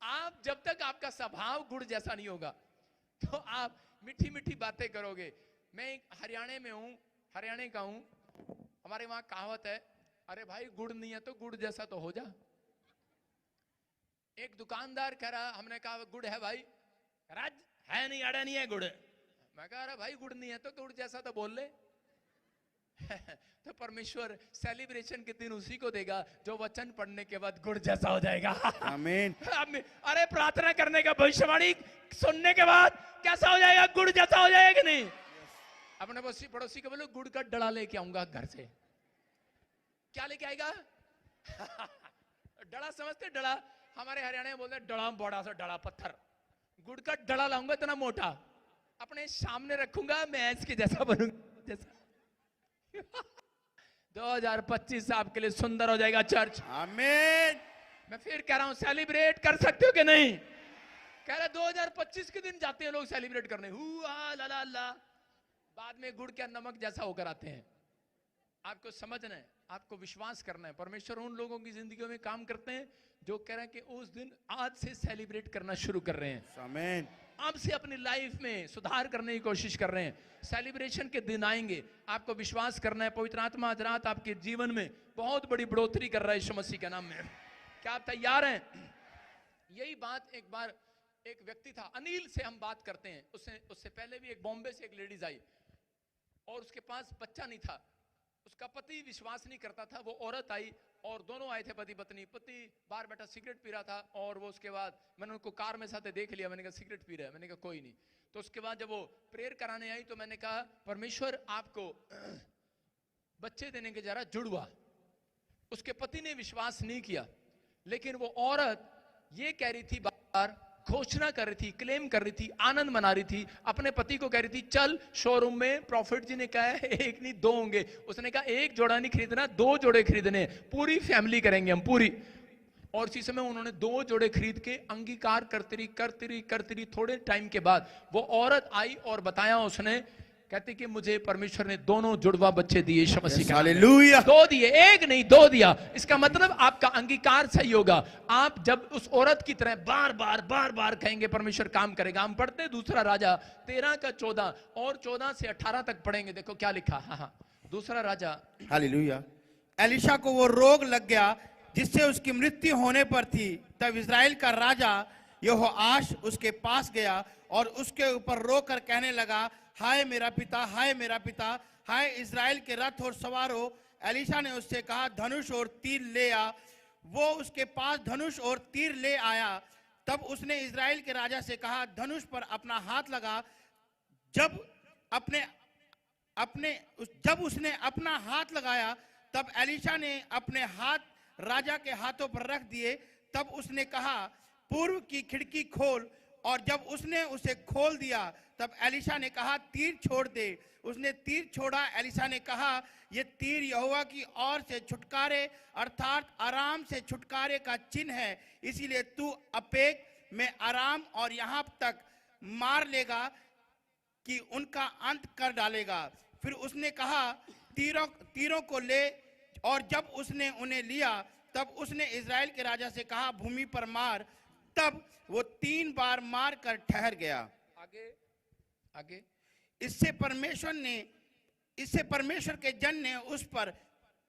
आप जब तक आपका स्वभाव गुड़ जैसा नहीं होगा तो आप मीठी मीठी बातें करोगे। मैं हरियाणा में हूं, हरियाणा का हूं। हमारे वहां कहावत है, अरे भाई गुड़ नहीं है तो गुड़ जैसा तो हो जा। एक दुकानदार कह रहा, हमने कहा गुड़ है भाई, राज है नहीं, अड़ा नहीं है गुड़। मैं कहा अरे भाई गुड़ नहीं है तो गुड़ जैसा तो बोल ले। तो परमेश्वर सेलिब्रेशन के दिन उसी को देगा जो वचन पढ़ने के बाद गुड़ जैसा हो जाएगा। आमीन। अरे प्रार्थना करने का, भविष्यवाणी सुनने के बाद कैसा हो जाएगा? गुड़ जैसा हो जाएगा कि नहीं? अपने पड़ोसी को बोलो गुड़ का डला लेके आऊंगा घर से। क्या लेके आएगा? डला समझते? डला हमारे हरियाणा में बोलते डला, बड़ा सा डला पत्थर। गुड़ का डला लाऊंगा इतना मोटा, अपने सामने रखूंगा, मैं इसके जैसा बनूंगा जैसा। 2025 आपके लिए सुंदर हो जाएगा चर्च। आमीन। मैं फिर कह रहा हूं, सेलिब्रेट कर सकते हो कि नहीं? कह रहे 2025 के दिन जाते हैं लोग सेलिब्रेट करने, हुआ ला ला ला, बाद में गुड़ के नमक जैसा होकर आते हैं। आपको समझना है, आपको विश्वास करना है। परमेश्वर उन लोगों की जिंदगियों में काम करते हैं जो कह रहे हैं कि उस दिन आज से सेलिब्रेट करना शुरू कर रहे हैं। आमीन। अब से अपनी लाइफ में सुधार करने की कोशिश कर रहे हैं। सेलिब्रेशन के दिन आएंगे, आपको विश्वास करना है। पवित्र आत्मा आज रात आपके जीवन में बहुत बड़ी बढ़ोतरी कर रहा है यीशु मसीह के नाम में। क्या आप तैयार हैं? यही बात एक बार एक व्यक्ति था, अनिल से हम बात करते हैं। उससे पहले भी एक बॉम्बे से एक लेडीज आई और उसके पास बच्चा नहीं था। उसका पति विश्वास नहीं करता था। वो औरत आई और दोनों आए थे पति पत्नी। पति बाहर बैठा सिगरेट पी रहा था और वो उसके बाद मैंने उनको कार में साथ देख लिया। मैंने कहा सिगरेट पी रहा है। मैंने कहा कोई नहीं। तो उसके बाद जब वो प्रेयर कराने आई तो मैंने कहा परमेश्वर आपको बच्चे देने के जा रहा जुड़वा। उसके पति ने विश्वास नहीं किया, लेकिन वो औरत ये कह रही थी, बार घोषणा कर रही थी, क्लेम कर रही थी, आनंद मना रही थी। अपने पति को कह रही थी चल शोरूम में, प्रॉफिट जी ने कहा है एक नहीं दो होंगे। उसने कहा एक जोड़ा नहीं खरीदना, 2 जोड़े खरीदने, पूरी फैमिली करेंगे हम पूरी। और इसी समय उन्होंने 2 जोड़े खरीद के अंगीकार करती रही। थोड़े टाइम के बाद वो औरत आई और बताया उसने, कहती कि मुझे परमेश्वर ने 2 जुड़वा बच्चे दिए यीशु मसीह के नाम में। हालेलुया। 2 दिए, एक नहीं 2 दिया। इसका मतलब आपका अंगीकार सही होगा। आप जब उस औरत की तरह बार बार कहेंगे परमेश्वर काम करेगा। हम पढ़ते हैं दूसरा राजा 13 का 14 और 14 से 18 तक पढ़ेंगे। देखो क्या लिखा। हाँ, दूसरा राजा। हालेलुया। एलिशा को वो रोग लग गया जिससे उसकी मृत्यु होने पर थी। तब इजराइल का राजा यहोआश उसके पास गया और उसके ऊपर रो कर कहने लगा, हाय मेरा पिता, हाय मेरा पिता, हाय इजराइल के रथ और सवारों। एलिशा ने उससे कहा धनुष और तीर ले आ। वो उसके पास धनुष और तीर ले आया। तब उसने इजराइल के राजा से कहा धनुष पर अपना हाथ लगा। जब उसने अपना हाथ लगाया तब एलिशा ने अपने हाथ राजा के हाथों पर रख दिए। तब उसने कहा पूर्व की खिड़की खोल, और जब उसने उसे खोल दिया तब एलिशा ने कहा तीर छोड़ दे। उसने तीर छोड़ा। एलिशा ने कहा ये तीर यहोवा की ओर से छुटकारे अर्थात आराम से छुटकारे का चिन्ह है, इसीलिए तू अपेक में आराम और यहाँ तक मार लेगा कि उनका अंत कर डालेगा। फिर उसने कहा तीरों को ले और जब उसने उन्हें लिया तब उसने इज़राइल के राजा से कहा, भूमि पर मार। तब वो 3 बार मार कर ठहर गया। आगे आगे। इससे परमेश्वर के जन ने उस पर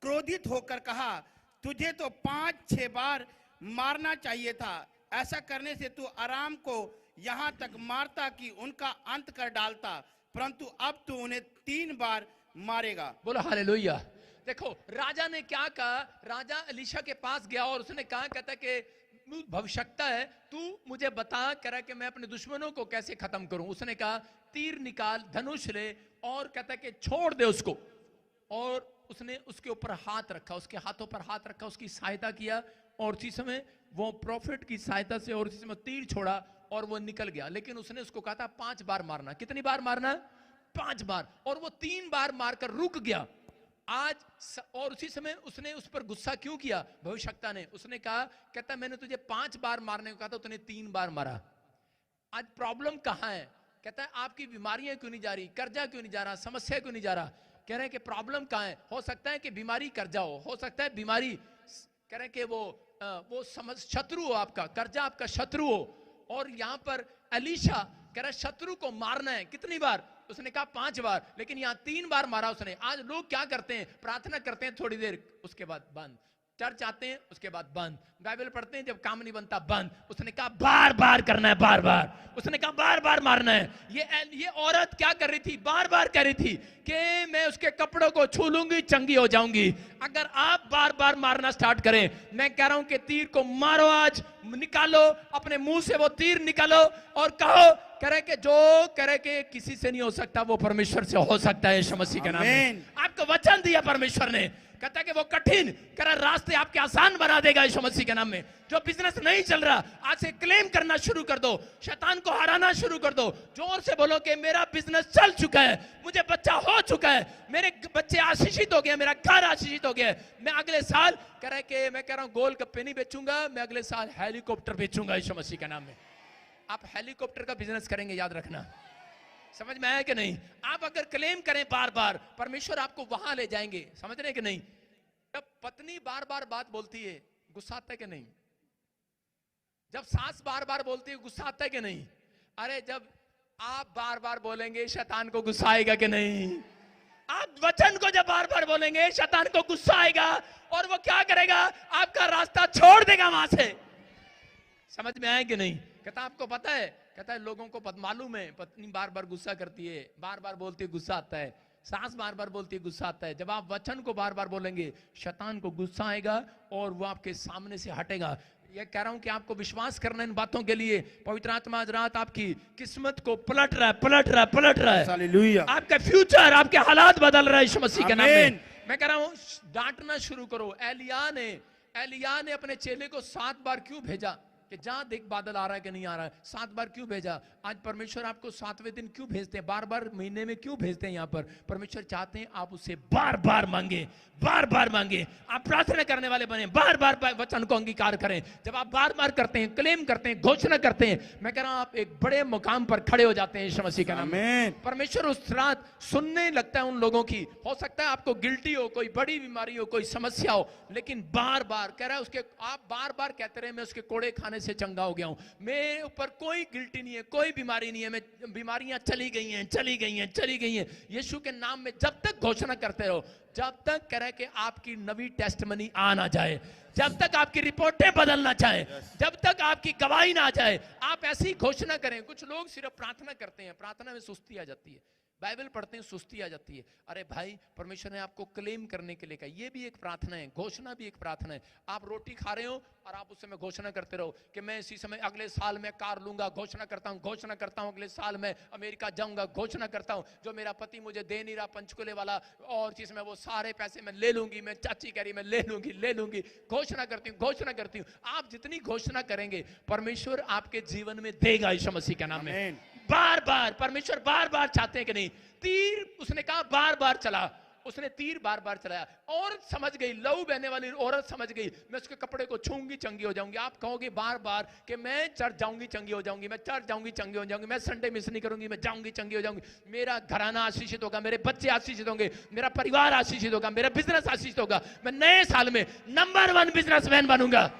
क्रोधित होकर कहा, तुझे तो 5-6 बार मारना चाहिए था। ऐसा करने से तू आराम को यहाँ तक मारता कि उनका अंत कर डालता, परंतु अब तू उन्हें 3 बार मारेगा। बोलो हालेलुया। देखो राजा ने क्या कहा, राजा एलीशा के पास गया और उसने कहा, कहता कि भविष्यता है, तू मुझे बता, कह रहा कि मैं अपने दुश्मनों को कैसे खत्म करूं। उसने कहा तीर निकाल, धनुष ले, और कहता कि छोड़ दे उसको। और उसने उसके ऊपर हाथ रखा, उसके हाथों पर हाथ रखा, उसकी सहायता किया, और उसी समय वो प्रॉफिट की सहायता से और उसी समय तीर छोड़ा और वो निकल गया। लेकिन उसने उसको कहा था 5 बार मारना। कितनी बार मारना? 5 बार। और वो 3 बार मारकर रुक गया। और उसी समय उसने उस पर गुस्सा क्यों किया भविष्यता ने? उसने कहा, कहता मैंने तुझे 5 बार मारने को कहा था, तूने 3 बार मारा। आज प्रॉब्लम कहां है? कहता है आपकी बीमारियां क्यों नहीं जा रही, कर्जा क्यों नहीं जा रहा, समस्या क्यों नहीं जा रहा? कह रहे हैं कि प्रॉब्लम कहां है? हो सकता है कि बीमारी कर्जा हो सकता है बीमारी, कह रहे हैं कि वो शत्रु हो आपका, कर्जा आपका शत्रु हो। और यहां पर एलीशा कह रहा शत्रु को मारना है। कितनी बार? उसने कहा 5 बार, लेकिन यहां 3 बार मारा उसने। आज लोग क्या करते हैं, प्रार्थना करते हैं थोड़ी देर, उसके बाद बंद, चर्च आते हैं उसके बाद बंद, बाइबल पढ़ते हैं जब काम नहीं बनता बंद। उसने कहा बार बार करना है, बार बार। उसने कहा बार बार मारना है। ये औरत क्या कर रही थी? बार बार कह रही थी कि मैं उसके कपड़ों को छू लूंगी, चंगी हो जाऊंगी। अगर आप बार बार मारना स्टार्ट करें, मैं कह रहा हूं कि तीर को मारो, आज निकालो अपने मुंह से वो तीर निकालो और कहो, कह रहे कि जो कह रहे कि किसी से नहीं हो सकता वो परमेश्वर से हो सकता है। यीशु मसीह के नाम में आपको वचन दिया परमेश्वर ने, कहता है कि वो कठिन कह रहा रास्ते आपके आसान बना देगा यीशु मसीह के नाम में। जो बिजनेस नहीं चल रहा, आज से क्लेम करना शुरू कर दो, शैतान को हराना शुरू कर दो। जोर से बोलो कि मेरा बिजनेस चल चुका है, मुझे बच्चा हो चुका है, मेरे बच्चे आशीषित हो गए, मेरा घर आशीषित हो गया। मैं अगले साल कह रहा है कि मैं कह रहा हूं गोलगप्पे नहीं बेचूंगा, मैं अगले साल हेलीकॉप्टर बेचूंगा यीशु मसीह के नाम में। आप हेलीकॉप्टर का बिजनेस करेंगे, याद रखना। समझ में आया कि नहीं? आप अगर क्लेम करें बार बार, परमेश्वर आपको वहां ले जाएंगे। समझ रहे कि नहीं? जब पत्नी बार बार बात बोलती है, गुस्सा आता है कि नहीं? जब सास बार बार बोलती है, गुस्सा आता है कि नहीं? अरे जब आप बार बार बोलेंगे, शैतान को गुस्सा आएगा कि नहीं? आप वचन को जब बार बार बोलेंगे, शैतान को गुस्सा आएगा और वो क्या करेगा? आपका रास्ता छोड़ देगा वहां से। समझ में आया कि नहीं? कहता आपको पता है, कहता है लोगों को मालूम है, पत्नी बार बार गुस्सा करती है, बार बार बोलती है, गुस्सा आता है, सास बार बार बोलती है, गुस्सा आता है। जब आप वचन को बार बार बोलेंगे, शैतान को गुस्सा आएगा और वो आपके सामने से हटेगा। ये कह रहा हूं कि आपको विश्वास करना इन बातों के लिए। पवित्र आत्मा आज रात आपकी किस्मत को पलट रहा है, पलट रहा है, पलट रहा है। हालेलुया। आपका फ्यूचर, आपके हालात बदल रहा है यीशु मसीह के नाम में। मैं कह रहा हूं डांटना शुरू करो। एलिया ने अपने चेले को 7 बार क्यों भेजा कि जा देख बादल आ रहा है कि नहीं आ रहा है? 7 बार क्यों भेजा? आज परमेश्वर आपको 7वें दिन क्यों भेजते हैं? बार बार महीने में क्यों भेजते हैं? यहाँ पर परमेश्वर चाहते हैं आप उससे बार बार मांगे, बार बार मांगे। आप प्रार्थना करने वाले बने, बार बार वचन को अंगीकार करें। जब आप बार बार करते हैं, क्लेम करते हैं, घोषणा करते हैं, मैं कह रहा हूं आप एक बड़े मुकाम पर खड़े हो जाते हैं यीशु मसीह का नाम में। परमेश्वर उस रात सुनने लगता है उन लोगों की। हो सकता है आपको गिल्टी हो, कोई बड़ी बीमारी हो, कोई समस्या हो, लेकिन बार बार कह रहा है उसके, आप बार बार कहते रहे मैं उसके कोड़े खाने से चंगा हो गया हूं, मेरे ऊपर कोई गिल्टी नहीं है, कोई बीमारी नहीं है, मैं बीमारियां चली गई हैं, चली गई हैं, चली गई हैं। यीशु के नाम में जब तक घोषणा करते रहो, जब तक कह रहे कि आपकी नवी टेस्टमनी आ ना जाए, जब तक आपकी रिपोर्टें बदलना चाहे, जब तक आपकी गवाही ना आ जाए, आप ऐसी घोषणा करें। कुछ लोग सिर्फ प्रार्थना करते हैं, प्रार्थना में सुस्ती आ जाती है, बाइबल पढ़ते हैं सुस्ती आ जाती है। अरे भाई, परमेश्वर ने आपको क्लेम करने के लिए कहा, ये भी एक प्रार्थना है, घोषणा भी एक प्रार्थना है। आप रोटी खा रहे हो और आप उस समय घोषणा करते रहो कि मैं इसी समय अगले साल में कार लूंगा, घोषणा करता हूं, घोषणा करता हूं अगले साल में अमेरिका जाऊंगा, घोषणा करता हूं जो मेरा पति मुझे दे नहीं रहा पंचकुले वाला और चीज में, वो सारे पैसे मैं ले लूंगी, मैं चाची कह रही मैं ले लूंगी, घोषणा करती हूँ, घोषणा करती हूँ। आप जितनी घोषणा करेंगे परमेश्वर आपके जीवन में देगा यीशु मसीह के नाम में। बार बार परमेश्वर बार बार चाहते हैं कि नहीं? तीर उसने कहा बार बार चला उसने तीर बार बार चलाया। औरत समझ गई, लहू बहने वाली औरत समझ गई, मैं उसके कपड़े को छूंगी चंगी हो जाऊंगी। आप कहोगे बार बार कि मैं चर्च जाऊंगी चंगी हो जाऊंगी, मैं चर्च जाऊंगी चंगी हो जाऊंगी, मैं संडे मिस नहीं करूंगी, मैं जाऊंगी चंगी हो जाऊंगी, मेरा घराना आशीषित होगा, मेरे बच्चे आशीषित होंगे, मेरा परिवार आशीषित होगा, मेरा बिजनेस आशीषित होगा, मैं नए साल में नंबर 1 बिजनेसमैन बनूंगा।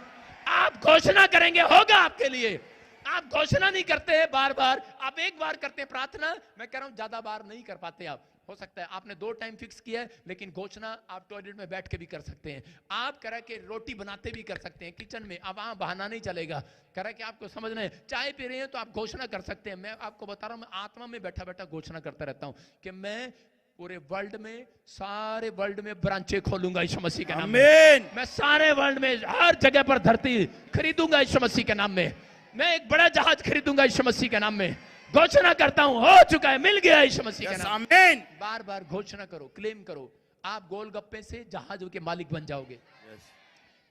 आप घोषणा करेंगे, होगा आपके लिए। आप घोषणा नहीं करते हैं बार बार, आप एक बार करते हैं प्रार्थना। मैं कह रहा हूं ज्यादा बार नहीं कर पाते आप। हो सकता है आपने 2 टाइम फिक्स किया है, लेकिन घोषणा आप टॉयलेट में बैठ के भी कर सकते हैं, आप कह रहा कि रोटी बनाते भी कर सकते हैं किचन में। अब वहां बहाना नहीं चलेगा, कह रहा कि आपको समझना है, चाय पी रहे हैं तो आप घोषणा कर सकते हैं। मैं आपको बता रहा हूं, मैं आत्मा में बैठा बैठा घोषणा करता रहता हूं कि मैं पूरे वर्ल्ड में, सारे वर्ल्ड में ब्रांचें खोलूंगा यीशु मसीह के नाम में। मैं सारे वर्ल्ड में हर जगह पर धरती खरीदूंगा यीशु मसीह के नाम में। मैं एक बड़ा जहाज खरीदूंगा यीशु मसीह के नाम में। घोषणा करता हूं, हो चुका है, मिल गया यीशु मसीह के नाम में। बार बार घोषणा करो, क्लेम करो, आप गोलगप्पे से जहाज के मालिक बन जाओगे।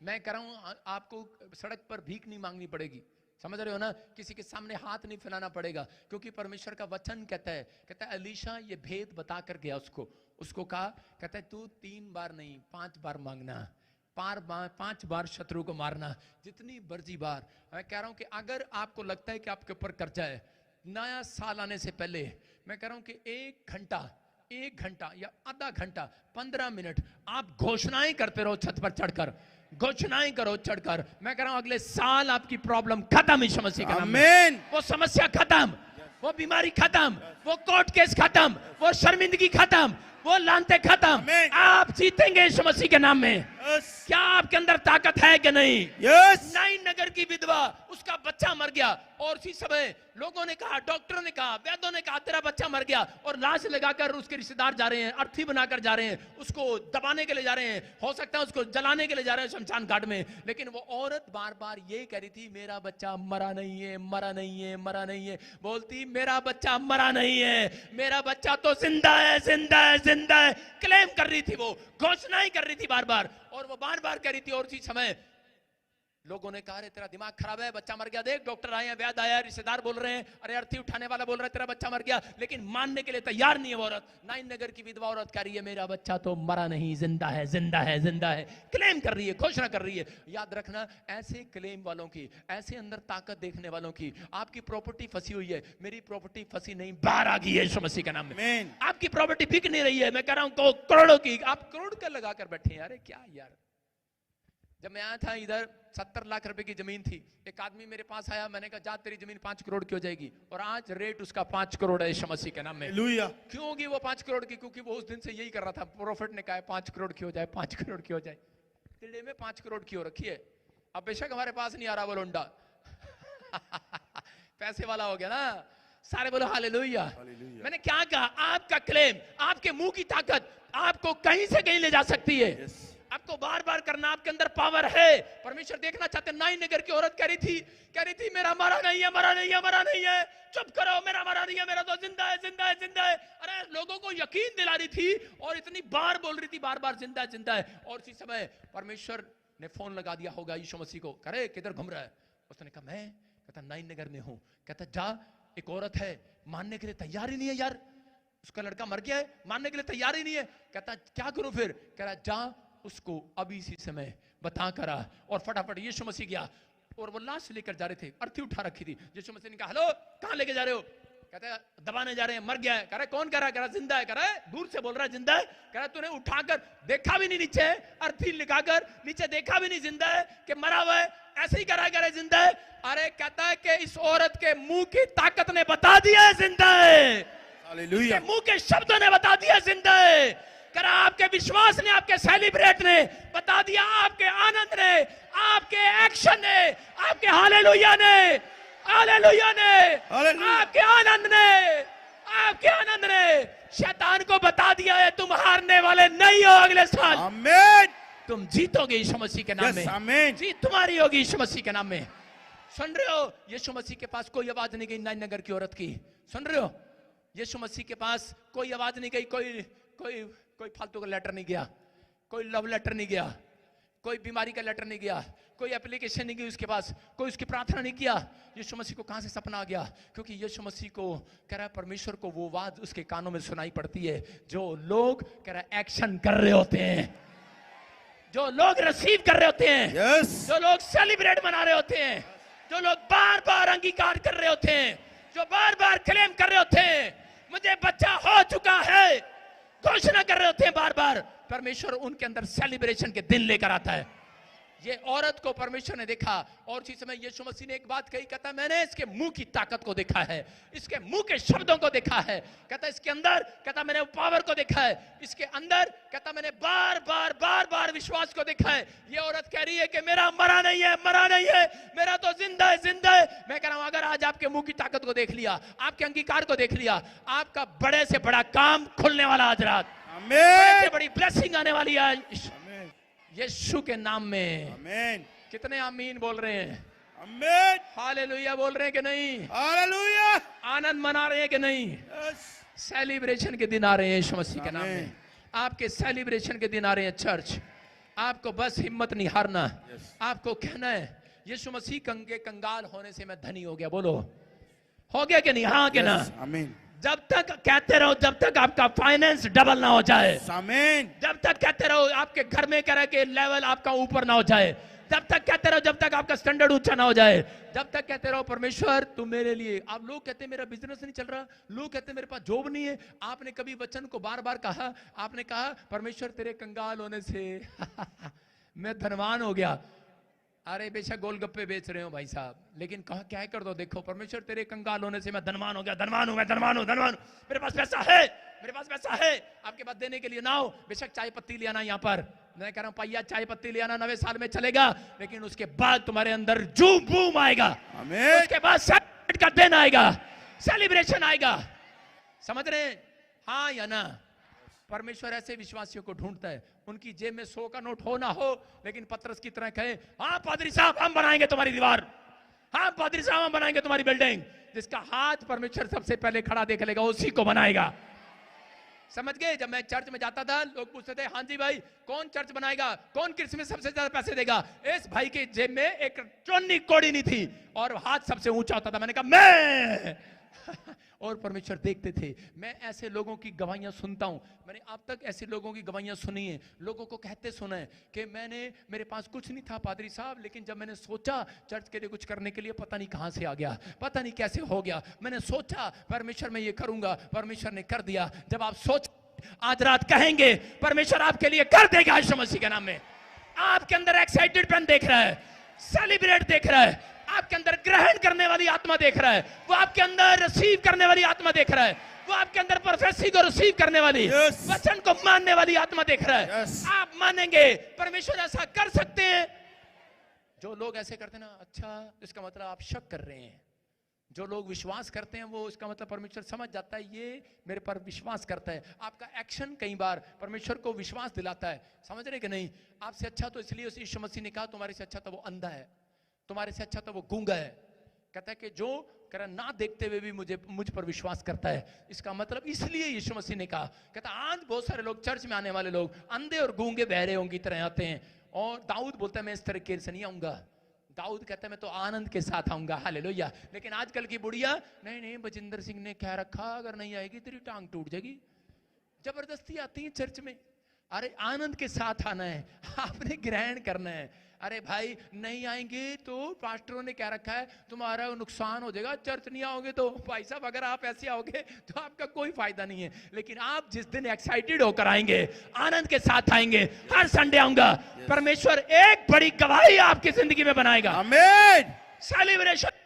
मैं कह रहा हूं आपको सड़क पर भीख नहीं मांगनी पड़ेगी, समझ रहे हो ना, किसी के सामने हाथ नहीं फैलाना पड़ेगा, क्योंकि परमेश्वर का वचन कहता है एलीशा ये भेद बता कर गया उसको कहा, कहता है तू 3 बार नहीं 5 बार मांगना, 5 बार शत्रु को मारना, जितनी मर्जी बार। मैं कह रहा हूं कि अगर आपको लगता है कि आपके ऊपर कर्जा है, नया साल आने से पहले मैं कह रहा हूं कि 1 घंटा या आधा घंटा 15 मिनट आप घोषणाएं करते रहो, छत पर चढ़कर घोषणाएं करो चढ़कर। मैं कह रहा हूं अगले साल आपकी प्रॉब्लम खत्म यीशु मसीह का नाम में। वो समस्या खत्म, वो बीमारी खत्म, वो कोर्ट केस खत्म, वो शर्मिंदगी खत्म, वो लानते खत्म। आप जीतेंगे यीशु मसीह के नाम में। क्या आपके अंदर ताकत है कि नहीं? नाइन नगर की विधवा, उसका बच्चा मर गया और उसी समय लोगों ने कहा, डॉक्टरों ने कहा, वैद्यों ने कहा तेरा बच्चा मर गया, और लाश लगाकर उसके रिश्तेदार जा रहे हैं, अर्थी बनाकर जा रहे हैं, उसको दबाने के लिए जा रहे हैं, हो सकता है उसको जलाने के लिए जा रहे हैं शमशान घाट में। लेकिन वो औरत बार बार ये कह रही थी मेरा बच्चा मरा नहीं है, मरा नहीं है, मरा नहीं है। बोलती मेरा बच्चा मरा नहीं है, मेरा बच्चा तो जिंदा है, जिंदा है, जिंदा है। क्लेम कर रही थी, वो घोषणाएं कर रही थी बार बार, और वो बार बार कह रही थी। और उसी समय लोगों ने कहा, अरे तेरा दिमाग खराब है, बच्चा मर गया, देख डॉक्टर आए हैं, वैद्य आया, रिश्तेदार बोल रहे हैं, अरे अर्थी उठाने वाला बोल रहा है तेरा बच्चा मर गया, लेकिन मानने के लिए तैयार नहीं है वो औरत। नाइन नगर की विधवा औरत कह रही है मेरा बच्चा तो मरा नहीं, जिंदा है, जिंदा है, जिंदा है। क्लेम कर रही है, घोषणा कर रही है। याद रखना, ऐसे क्लेम वालों की, ऐसे अंदर ताकत देखने वालों की, आपकी प्रॉपर्टी फंसी हुई है, मेरी प्रॉपर्टी फंसी नहीं, बाहर आ गई है यीशु मसीह के नाम में। आपकी प्रॉपर्टी बिक नहीं रही है, मैं कह रहा हूं करोड़ों की, आप करोड़ का लगा कर बैठे हैं। अरे क्या यार, जब मैं आया था इधर 70 लाख रुपए की जमीन थी, एक आदमी मेरे पास आया, मैंने कहा जा तेरी जमीन 5 करोड़ की हो जाएगी, और आज रेट उसका 5 करोड़ है यीशु मसीह के नाम में। क्यों होगी वो 5 करोड़ की? क्योंकि वो उस दिन से यही कर रहा था, प्रॉफिट ने कहा 5 करोड़ की हो जाए, 5 करोड़ की हो जाए। तिल्डे में 5 करोड़ की हो रखी है। अब बेशक हमारे पास नहीं आ रहा वो लोंडा पैसे वाला हो गया ना, सारे बोलो हालेलुया। मैंने क्या कहा, आपका क्लेम, आपके मुंह की ताकत आपको कहीं से कहीं ले जा सकती है। आपको बार बार करना, आपके अंदर पावर है। परमेश्वर देखना चाहते। नाइन नगर की औरत कह रही थी मेरा मरा नहीं है, मरा नहीं है, मरा नहीं है, चुप करो, मेरा मरा नहीं है, मेरा तो जिंदा है, जिंदा है, जिंदा है। अरे लोगों को यकीन दिला रही थी और इतनी बार बोल रही थी, बार बार जिंदा है, जिंदा है। और इसी समय परमेश्वर ने फोन लगा दिया होगा यीशु मसीह को, करे किधर घूम रहा है? उसने कहा मैं, कहता नाइन नगर में हूं। कहता जा, एक औरत है, मानने के लिए तैयार ही नहीं है यार, उसका लड़का मर गया है, मानने के लिए तैयार ही नहीं है। कहता क्या करूं फिर? कह रहा जा उसको अभी इसी समय बता करा। और फटाफट यीशु मसीह गया और वो लाश लेकर जा रहे थे, अर्थी उठा रखी थी। यीशु मसीह ने कहा हेलो कहां लेके जा रहे हो? कहते हैं दबाने जा रहे हैं, मर गया है। कह रहा कौन कह रहा है? कह रहा जिंदा है। कह रहा है दूर से बोल रहा है जिंदा है। कह रहा तूने उठाकर देखा भी नहीं नीचे, अर्थी लगाकर नीचे देखा भी नहीं जिंदा है कि मरा हुआ है? ऐसे ही कह रहा है जिंदा है। अरे कहता है कि इस औरत के मुंह की ताकत ने बता दिया है जिंदा है, हालेलुया। मुंह के शब्दों ने बता दिया जिंदा है। करा आपके विश्वास ने, आपके सेलिब्रेट ने बता दिया, आपके आनंद ने, आपके एक्शन ने, आपके हालेलुया ने, हालेलुया ने, आपके आनंद ने, आपके आनंद ने शैतान को बता दिया है तुम हारने वाले नहीं हो अगले साल। आमीन। तुम जीतोगे यीशु मसीह के नाम में। आमीन। जीत तुम्हारी होगी यीशु मसीह के नाम में। सुन रहे हो? यीशु मसीह के पास कोई आवाज नहीं गई नाइन नगर की औरत की। सुन रहे हो? यीशु मसीह के पास कोई आवाज नहीं गई, कोई फालतू का लेटर नहीं गया, कोई लव लेटर नहीं गया, कोई बीमारी का लेटर नहीं गया, कोई एप्लीकेशन नहीं गई उसके पास, कोई उसकी प्रार्थना नहीं किया। यीशु मसीह को कहां से सपना आ गया? क्योंकि यीशु मसीह को कह रहा है परमेश्वर को वो आवाज उसके कानों में सुनाई पड़ती है जो लोग कह रहा है एक्शन कर रहे होते हैं, जो लोग रिसीव कर रहे होते हैं, जो लोग सेलिब्रेट मना रहे होते हैं, जो लोग बार बार अंगीकार कर रहे होते हैं, जो बार बार क्लेम कर रहे होते हैं मुझे बच्चा हो चुका है, घोषणा कर रहे होते हैं बार बार। परमेश्वर उनके अंदर सेलिब्रेशन के दिन लेकर आता है। ये औरत को परमेश्वर ने देखा और उसी समय यीशु मसीह ने एक बात कही, कहता मैंने इसके मुंह की ताकत को देखा है, इसके मुंह के शब्दों को देखा है, कहता इसके अंदर, कहता मैंने पावर को देखा है, इसके अंदर, कहता मैंने बार बार विश्वास को देखा है। ये औरत कह रही है कि मेरा मरा नहीं है, मरा नहीं है, मेरा तो जिंदा है, जिंदा है। मैं कह रहा हूं अगर आज आपके मुंह की ताकत को देख लिया, आपके अंगीकार को देख लिया, आपका बड़े से बड़ा काम खुलने वाला आज रात, बड़े से बड़ी ब्लेसिंग आने वाली है यीशु के नाम में। आमीन। कितने आमीन बोल रहे हैं? आमीन। हालेलुया बोल रहे हैं कि नहीं? हालेलुया। आनंद मना रहे हैं कि नहीं? सेलिब्रेशन के दिन आ रहे हैं यीशु मसीह के नाम में। आपके सेलिब्रेशन के दिन आ रहे हैं चर्च। आपको बस हिम्मत नहीं हारना, आपको कहना है यीशु मसीह के कंगाल होने से मैं धनी हो गया। बोलो हो गया कि नहीं? हाँ कि ना? आमीन। जब तक कहते रहो जब तक आपका फाइनेंस डबल ना हो जाए, आमीन। जब तक कहते रहो आपके घर में कह रहे कि लेवल आपका ऊपर ना हो जाए, जब तक कहते रहो जब तक आपका स्टैंडर्ड ऊंचा ना हो जाए, जब तक कहते रहो परमेश्वर तू मेरे लिए। आप लोग कहते हैं मेरा बिजनेस नहीं चल रहा, लोग कहते हैं मेरे पास जॉब नहीं है। आपने कभी वचन को बार बार कहा? आपने कहा परमेश्वर तेरे कंगाल होने से मैं धनवान हो गया। अरे बेशक गोलगप्पे बेच रहे हो भाई साहब, लेकिन कहा क्या कर दो, देखो परमेश्वर तेरे कंगाल होने से मैं धनवान हो गया, धनवान हूं, मैं धनवान हूं, धनवान हूं, मेरे पास पैसा है, मेरे पास पैसा है। आपके पास देने के लिए ना हो, बेशक चाय पत्ती ले आना यहाँ पर, मैं कह रहा हूं पहिया चाय पत्ती ले आना, 90 साल में चलेगा, लेकिन उसके बाद तुम्हारे अंदर जूम बूम आएगा, उसके बाद सेलिब्रेट का दिन आएगा, सेलिब्रेशन आएगा। समझ रहे हैं? हाँ या ना? परमेश्वर ऐसे विश्वासियों को ढूंढता है, उनकी जेब में 100 का नोट हो ना हो, लेकिन पतरस की तरह कहे हाँ पादरी साहब हम बनाएंगे तुम्हारी दीवार, हाँ पादरी साहब हम बनाएंगे तुम्हारी बिल्डिंग। जिसका हाथ परमेश्वर सबसे पहले खड़ा देख लेगा उसी को बनाएगा। समझ गए? जब मैं चर्च में जाता था लोग पूछते थे हाँ जी भाई कौन चर्च बनाएगा, कौन कृषि में सबसे ज्यादा पैसे देगा। इस भाई की जेब में एक चोन्नी कोड़ी नहीं थी और हाथ सबसे ऊंचा होता था। मैंने कहा मैं और परमेश्वर देखते थे। मैं ऐसे लोगों की गवाहियां सुनता हूं, मैंने अब तक ऐसे लोगों की गवाहियां सुनी है, लोगों को कहते सुना है कि मेरे पास कुछ नहीं था पादरी साहब, लेकिन जब मैंने सोचा चर्च के लिए कुछ करने के लिए, पता नहीं कहां से आ गया, पता नहीं कैसे हो गया, मैंने सोचा परमेश्वर मैं ये करूंगा, परमेश्वर ने कर दिया। जब आप सोच आज रात कहेंगे परमेश्वर आपके लिए कर देगा यीशु मसीह के नाम में। आपके अंदर एक्साइटेडमेंट देख रहा है, सेलिब्रेट देख रहा है, आपके अंदर ग्रहण करने वाली आत्मा देख रहा है, वो आपके अंदर रिसीव करने वाली आत्मा देख रहा है, वो आपके अंदर प्रोफेसी को रिसीव करने वाली, वचन को मानने वाली आत्मा देख रहा है। आप मानेंगे परमेश्वर ऐसा कर सकते हैं। जो लोग ऐसे करते हैं ना, अच्छा इसका मतलब आप शक कर रहे हैं। जो लोग विश्वास करते हैं वो इसका मतलब परमेश्वर समझ जाता है ये मेरे पर विश्वास करता है। आपका एक्शन कई बार परमेश्वर को विश्वास दिलाता है। समझ रहे कि नहीं? आपसे अच्छा तो इसलिए उसी यीशु मसीह ने कहा तुम्हारे से अच्छा तो वो अंधा है, तुम्हारे से अच्छा तो वो गूंगा है। कहता है कि जो कह ना देखते हुए भी मुझ पर विश्वास करता है, इसका मतलब इसलिए यीशु मसीह ने कहा। कहता आज बहुत सारे लोग चर्च में आने वाले लोग अंधे और गूंगे बहरे होंगे तरह आते हैं, और दाऊद बोलता है मैं इस तरीके से नहीं आऊंगा। दाऊद कहता है मैं तो आनंद के साथ आऊंगा, हालेलुया। लेकिन आजकल की बुढ़िया नहीं बजिंदर सिंह ने कह रखा अगर नहीं आएगी तेरी टांग टूट जाएगी, जबरदस्ती आती है चर्च में। अरे आनंद के साथ आना है, आपने ग्रहण करना है। अरे भाई नहीं आएंगे तो पास्टरों ने क्या रखा है तुम्हारा नुकसान हो जाएगा, चर्च नहीं आओगे तो। भाई साहब अगर आप ऐसे आओगे तो आपका कोई फायदा नहीं है, लेकिन आप जिस दिन एक्साइटेड होकर आएंगे, आनंद के साथ आएंगे, हर संडे आऊंगा, परमेश्वर एक बड़ी गवाही आपकी जिंदगी में बनाएगा। आमीन। सेलिब्रेशन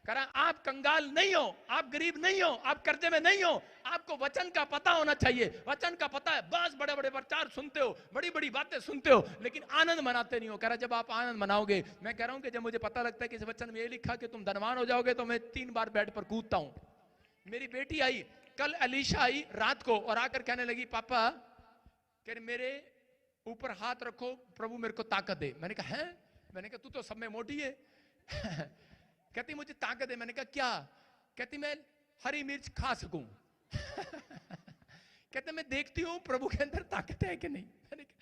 करा। आप कंगाल नहीं हो, आप गरीब नहीं हो, आप कर्जे में नहीं हो, आपको वचन का पता होना चाहिए। वचन का पता है, बस बड़े बड़े प्रचार सुनते हो, बड़ी बड़ी बातें सुनते हो, लेकिन आनंद मनाते नहीं हो। कह रहा जब आप आनंद मनाओगे, मैं कह रहा हूं कि जब मुझे पता लगता है कि इस वचन में ये लिखा कि तुम धनवान हो जाओगे, तो मैं 3 बार बेड पर कूदता हूं। मेरी बेटी आई कल, अलीशा आई रात को और आकर कहने लगी पापा कह रहे मेरे ऊपर हाथ रखो, प्रभु मेरे को ताकत दे। मैंने कहा है? मैंने कहा तू तो सब में मोटी है। कहती मुझे ताकत दे। मैंने कहा क्या? कहती मैं हरी मिर्च खा सकूं। कहते मैं देखती हूं प्रभु के अंदर ताकत है कि नहीं। मैंने कहा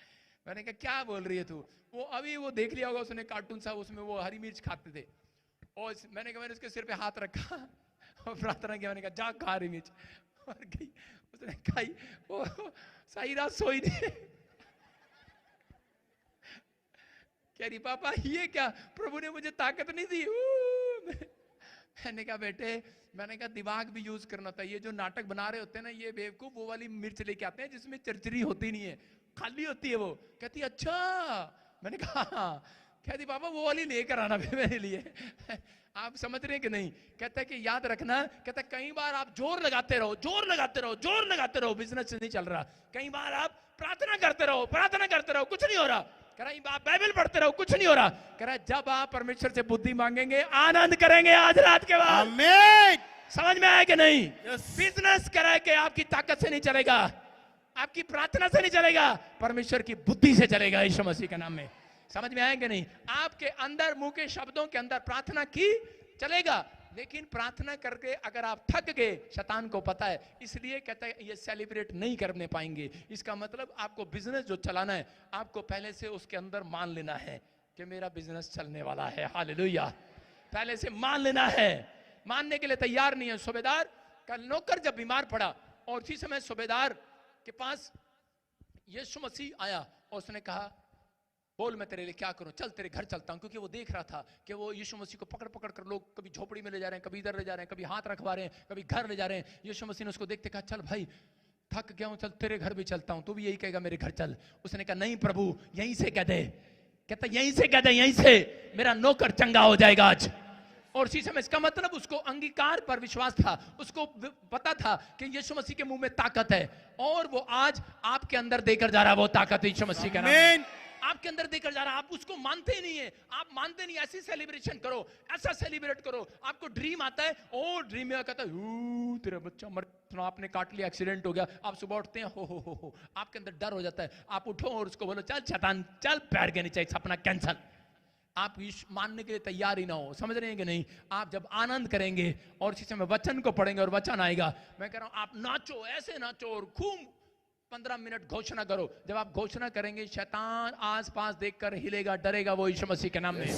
मैंने कहा क्या बोल रही है तू? वो अभी वो देख लिया होगा उसने कार्टून सा, उसमें वो हरी मिर्च खाते थे। और मैंने कहा, मैंने उसके सिर पे हाथ रखा और प्रार्थना किया। मैंने कहा जा खा हरी मिर्च। और गई, उसने खाई। वो सारी रात सोई नहीं। कह रही पापा ये क्या, प्रभु ने मुझे ताकत नहीं दी। मैंने कहा बेटे, मैंने कहा दिमाग भी यूज करना था। ये जो नाटक बना रहे होते हैं ना ये बेवकूफ, वो वाली मिर्च लेके आते हैं जिसमें चरचरी होती नहीं है, खाली होती है वो। कहती अच्छा। मैंने कहा हाँ। कहती पापा वो वाली लेकर आना फिर मेरे लिए। आप समझ रहे हैं कि नहीं? कहता है कि याद रखना, कहता है कई बार आप जोर लगाते रहो, जोर लगाते रहो, जोर लगाते रहो, बिजनेस नहीं चल रहा। कई बार आप प्रार्थना करते रहो, प्रार्थना करते रहो, कुछ नहीं हो रहा। कह रहा आप बाइबल पढ़ते रहो, कुछ नहीं हो रहा। कह रहा जब आप परमेश्वर से बुद्धि मांगेंगे आनंद करेंगे आज रात के बाद। आमीन। समझ में आया कि नहीं? Yes. बिजनेस करे के आपकी ताकत से नहीं चलेगा, आपकी प्रार्थना से नहीं चलेगा, परमेश्वर की बुद्धि से चलेगा यीशु मसीह के नाम में। समझ में आया कि नहीं? आपके अंदर, मुंह के शब्दों के अंदर प्रार्थना की चलेगा, लेकिन प्रार्थना करके अगर आप थक गए, शैतान को पता है, इसलिए कहता है ये सेलिब्रेट नहीं करने पाएंगे। इसका मतलब आपको बिजनेस जो चलाना है, आपको पहले से उसके अंदर मान लेना है कि मेरा बिजनेस चलने वाला है। हालेलुया। पहले से मान लेना है। मानने के लिए तैयार नहीं है। सूबेदार का नौकर जब बीमार पड़ा और उसी समय सूबेदार के पास यीशु मसीह आया और उसने कहा बोल मैं तेरे लिए क्या करूं, चल तेरे घर चलता हूं। क्योंकि वो देख रहा था कि वो यीशु मसीह को पकड़ पकड़ कर लोग कभी झोपड़ी में ले जा रहे हैं, कभी इधर ले जा रहे हैं, कभी हाथ रखवा रहे हैं, कभी घर ले जा रहे हैं। यीशु मसीह ने उसको देखते कहा चल भाई थक गया हूं, चल तेरे घर भी चलता हूं, तू भी यही कहेगा मेरे घर चल। उसने कहा नहीं प्रभु यहीं से कह दे। कहता यहीं से कह दे, यहीं से मेरा नौकर चंगा हो जाएगा आज। और इसी समय इसका मतलब उसको अंगीकार पर विश्वास था, उसको पता था कि यीशु मसीह के मुंह में ताकत है और वो आज आपके अंदर देकर जा रहा है। वो ताकत यीशु मसीह का नाम है, आपके अंदर देकर जा रहा है। आप उसको मानते ही नहीं है, आप मानते नहीं। ऐसी सेलिब्रेशन करो, ऐसा सेलिब्रेट करो। आपको ड्रीम आता है, ओ ड्रीम में कहता है तेरा बच्चा मर, आपने काट लिया, एक्सीडेंट हो गया। आप सुबह उठते हैं, हो आपके अंदर डर हो जाता है। आप उठो और उसको बोलो चल शैतान चल, पैर के नीचे, सपना कैंसल। आप मानने के लिए तैयार ही ना हो। समझ रहे हैं कि नहीं? आप जब आनंद करेंगे और इसी समय वचन को पढ़ेंगे और वचन आएगा, मैं कह रहा हूं आप नाचो, ऐसे नाचो और खूब 15 मिनट घोषणा करो। जब आप घोषणा करेंगे शैतान आसपास देखकर हिलेगा, डरेगा। वो यीशु मसीह के नाम में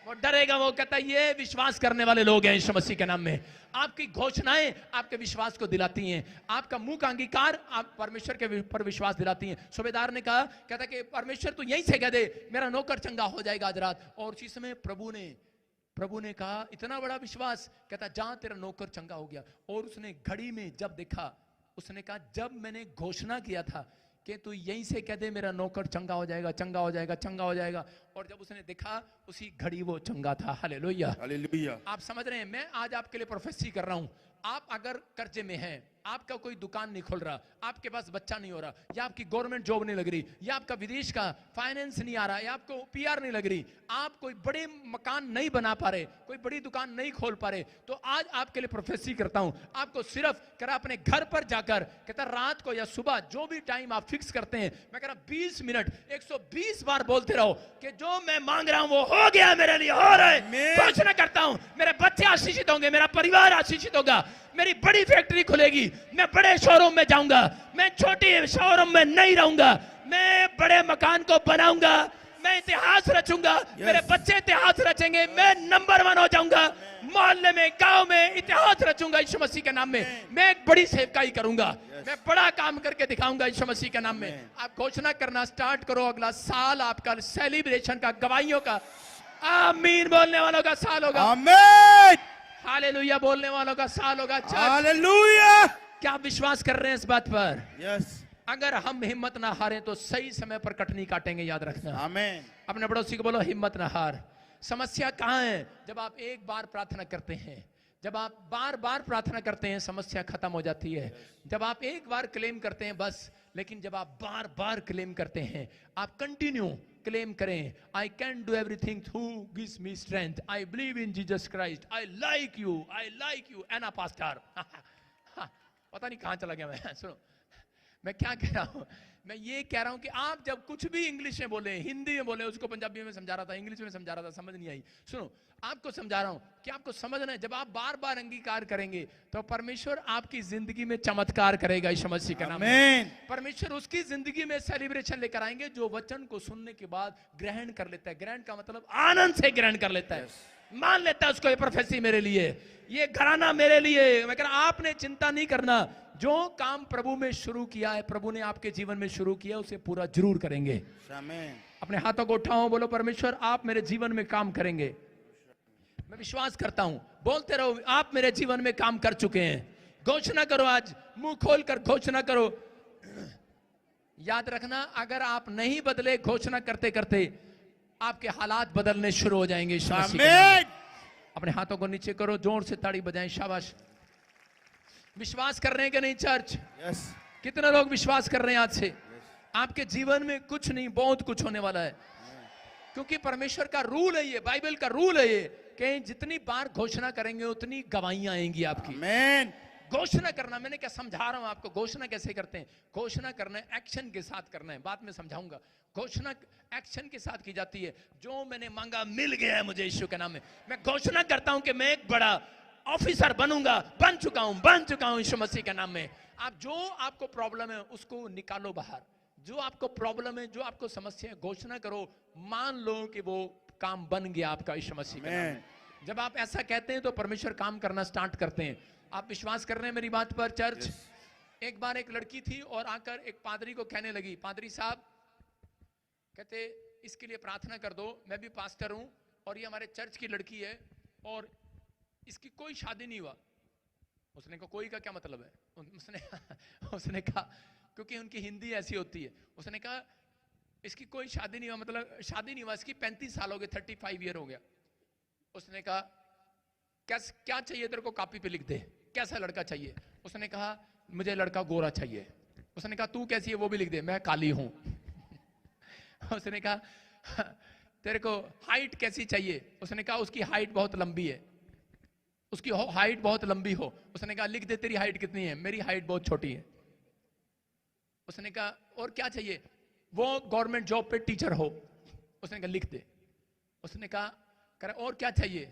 वो डरेगा। वो कहता है ये विश्वास करने वाले लोग हैं यीशु मसीह के नाम में। आपकी घोषणाएं आपके विश्वास को दिलाती हैं, आपका मुंह का अंगीकार आप परमेश्वर के पर विश्वास दिलाती हैं। सूबेदार ने कहा, कहता कि परमेश्वर तू यहीं से कह दे मेरा नौकर चंगा हो जाएगा आज रात। और उसी समय प्रभु ने कहा इतना बड़ा विश्वास, कहता जहां तेरा नौकर चंगा हो गया। और उसने घड़ी में जब देखा, उसने कहा जब मैंने घोषणा किया था कि तू यहीं से कह दे मेरा नौकर चंगा हो जाएगा, चंगा हो जाएगा, चंगा हो जाएगा, और जब उसने देखा उसी घड़ी वो चंगा था। Hallelujah, hallelujah. आप समझ रहे हैं? मैं आज आपके लिए प्रोफेसी कर रहा हूं। आप अगर कर्जे में हैं, आपका कोई दुकान नहीं खुल रहा, आपके पास बच्चा नहीं हो रहा, या आपकी गवर्नमेंट जॉब नहीं लग रही, या आपका विदेश का फाइनेंस नहीं आ रहा, या आपको पीआर नहीं लग रही, आप कोई बड़े मकान नहीं बना पा रहे, कोई बड़ी दुकान नहीं खोल पा रहे, तो आज आपके लिए प्रोफेसी करता हूं। आपको सिर्फ करा अपने घर पर जाकर, कहता रात को या सुबह जो भी टाइम आप फिक्स करते हैं, मैं कह रहा 20 मिनट 120 बार बोलते रहो कि जो मैं मांग रहा हूं वो हो गया, मेरे लिए हो रहा है। घोषणा करता हूं मेरे बच्चे आशीषित होंगे, मेरा परिवार आशीषित होगा, मेरी बड़ी फैक्ट्री खुलेगी, मैं बड़े शोरूम में जाऊंगा, मैं छोटी शोरूम में नहीं रहूंगा, मैं बड़े मकान को बनाऊंगा, मैं इतिहास रचूंगा, मेरे बच्चे इतिहास रचेंगे, मैं नंबर 1 हो जाऊंगा, मोहल्ले में, गांव में इतिहास रचूंगा यीशु मसीह के नाम में। मैं एक बड़ी सेवकाई करूंगा, मैं बड़ा काम करके दिखाऊंगा यीशु मसीह के नाम में। आप घोषणा करना स्टार्ट करो। अगला साल आपका सेलिब्रेशन का, गवाहियों का, आमीन बोलने वालों का साल होगा। आमीन, हालेलुया बोलने वालों का साल होगा। हालेलुया। क्या आप विश्वास कर रहे हैं इस बात पर? यस। अगर हम हिम्मत ना हारें तो सही समय पर कटनी काटेंगे, याद रखना। आमीन। अपने पड़ोसी को बोलो हिम्मत ना हार। समस्या कहां है? जब आप एक बार प्रार्थना करते हैं, जब आप बार बार प्रार्थना करते हैं, समस्या खत्म हो जाती है। जब आप एक बार क्लेम करते हैं बस, लेकिन जब आप बार बार क्लेम करते हैं, आप कंटिन्यू क्लेम करें। I can do everything through gives me strength, I believe in Jesus Christ, I like you Anna pastor. पता नहीं कहां चला गया मैं। सुनो, मैं क्या कह रहा हूं, मैं ये कह रहा हूं कि आप जब कुछ भी इंग्लिश में बोले, हिंदी में बोले, उसको पंजाबी में समझा रहा था, इंग्लिश में समझा रहा था, समझ नहीं आई। सुनो, आपको समझा रहा हूं कि आपको समझना है, जब आप बार बार अंगीकार करेंगे तो परमेश्वर आपकी जिंदगी में चमत्कार करेगा यीशु मसीह के नाम में। आमीन। परमेश्वर उसकी जिंदगी में सेलिब्रेशन लेकर आएंगे जो वचन को सुनने के बाद ग्रहण कर लेता है। ग्रहण का मतलब आनंद से ग्रहण कर लेता है, मान लेता है उसको, ये प्रोफेसी मेरे लिए, ये घराना मेरे लिए। मैं कह रहा, आपने चिंता नहीं करना, जो काम प्रभु में शुरू किया है, प्रभु ने आपके जीवन में शुरू किया, उसे पूरा जरूर करेंगे। आमीन। अपने हाथों को उठाओ, बोलो परमेश्वर आप मेरे जीवन में काम करेंगे। मैं विश्वास करता हूं, बोलते रहो, आप मेरे जीवन में काम कर चुके हैं। घोषणा करो, आज मुंह खोलकर घोषणा करो। याद रखना, अगर आप नहीं बदले, घोषणा करते करते आपके हालात बदलने शुरू हो जाएंगे। आमीन। अपने हाथों को नीचे करो, जोर से ताड़ी बजाएं, शाबाश। विश्वास कर रहे हैं कि नहीं चर्च? यस। कितने लोग विश्वास कर रहे हैं आज से आपके जीवन में कुछ नहीं, बहुत कुछ होने वाला है? क्योंकि परमेश्वर का रूल है, ये बाइबल का रूल है, ये कि जितनी बार घोषणा करेंगे उतनी गवाहियां आएंगी आपकी। आमीन। घोषणा करना, मैंने क्या समझा रहा हूं आपको, घोषणा कैसे करते हैं। घोषणा करना है, एक्शन के साथ करना है, बाद में समझाऊंगा। घोषणा एक्शन के साथ की जाती है। जो मैंने मांगा मिल गया है मुझे यीशु के नाम में। मैं घोषणा करता हूं कि मैं एक बड़ा ऑफिसर बनूंगा, बन चुका हूं यीशु मसीह के नाम में। आप जो आपको प्रॉब्लम है उसको निकालो बाहर, जो आपको प्रॉब्लम है, जो आपको समस्या है, घोषणा करो, मान लो कि वो काम बन गया आपका यीशु मसीह के नाम में। जब आप ऐसा कहते हैं तो परमेश्वर काम करना स्टार्ट करते हैं। आप विश्वास कर रहे हैं मेरी बात पर चर्च? एक बार एक लड़की थी और आकर एक पादरी को कहने लगी, पादरी साहब, कहते इसके लिए प्रार्थना कर दो, मैं भी पास्टर हूं और ये हमारे चर्च की लड़की है और इसकी कोई शादी नहीं हुआ। उसने कहा कोई का क्या मतलब है? उसने कहा, क्योंकि उनकी हिंदी ऐसी होती है, उसने कहा इसकी कोई शादी नहीं हुआ, मतलब शादी नहीं हुआ, इसकी 35 साल हो गए, 35 ईयर हो गया। उसने कहा क्या चाहिए तेरे को, कॉपी पे लिख दे, कैसा लड़का चाहिए? उसने कहा मुझे लड़का गोरा चाहिए। उसने कहा तू कैसी है वो भी लिख दे, मैं काली हूं। उसने कहा तेरे को हाइट कैसी चाहिए? उसने कहा उसकी हाइट बहुत लंबी है, उसकी हाइट बहुत लंबी हो। उसने कहा लिख दे तेरी हाइट कितनी है? मेरी हाइट बहुत छोटी है। उसने कहा और क्या चाहिए? वो गवर्नमेंट जॉब पे टीचर हो। उसने कहा लिख दे। उसने कहा कह रहा और क्या चाहिए?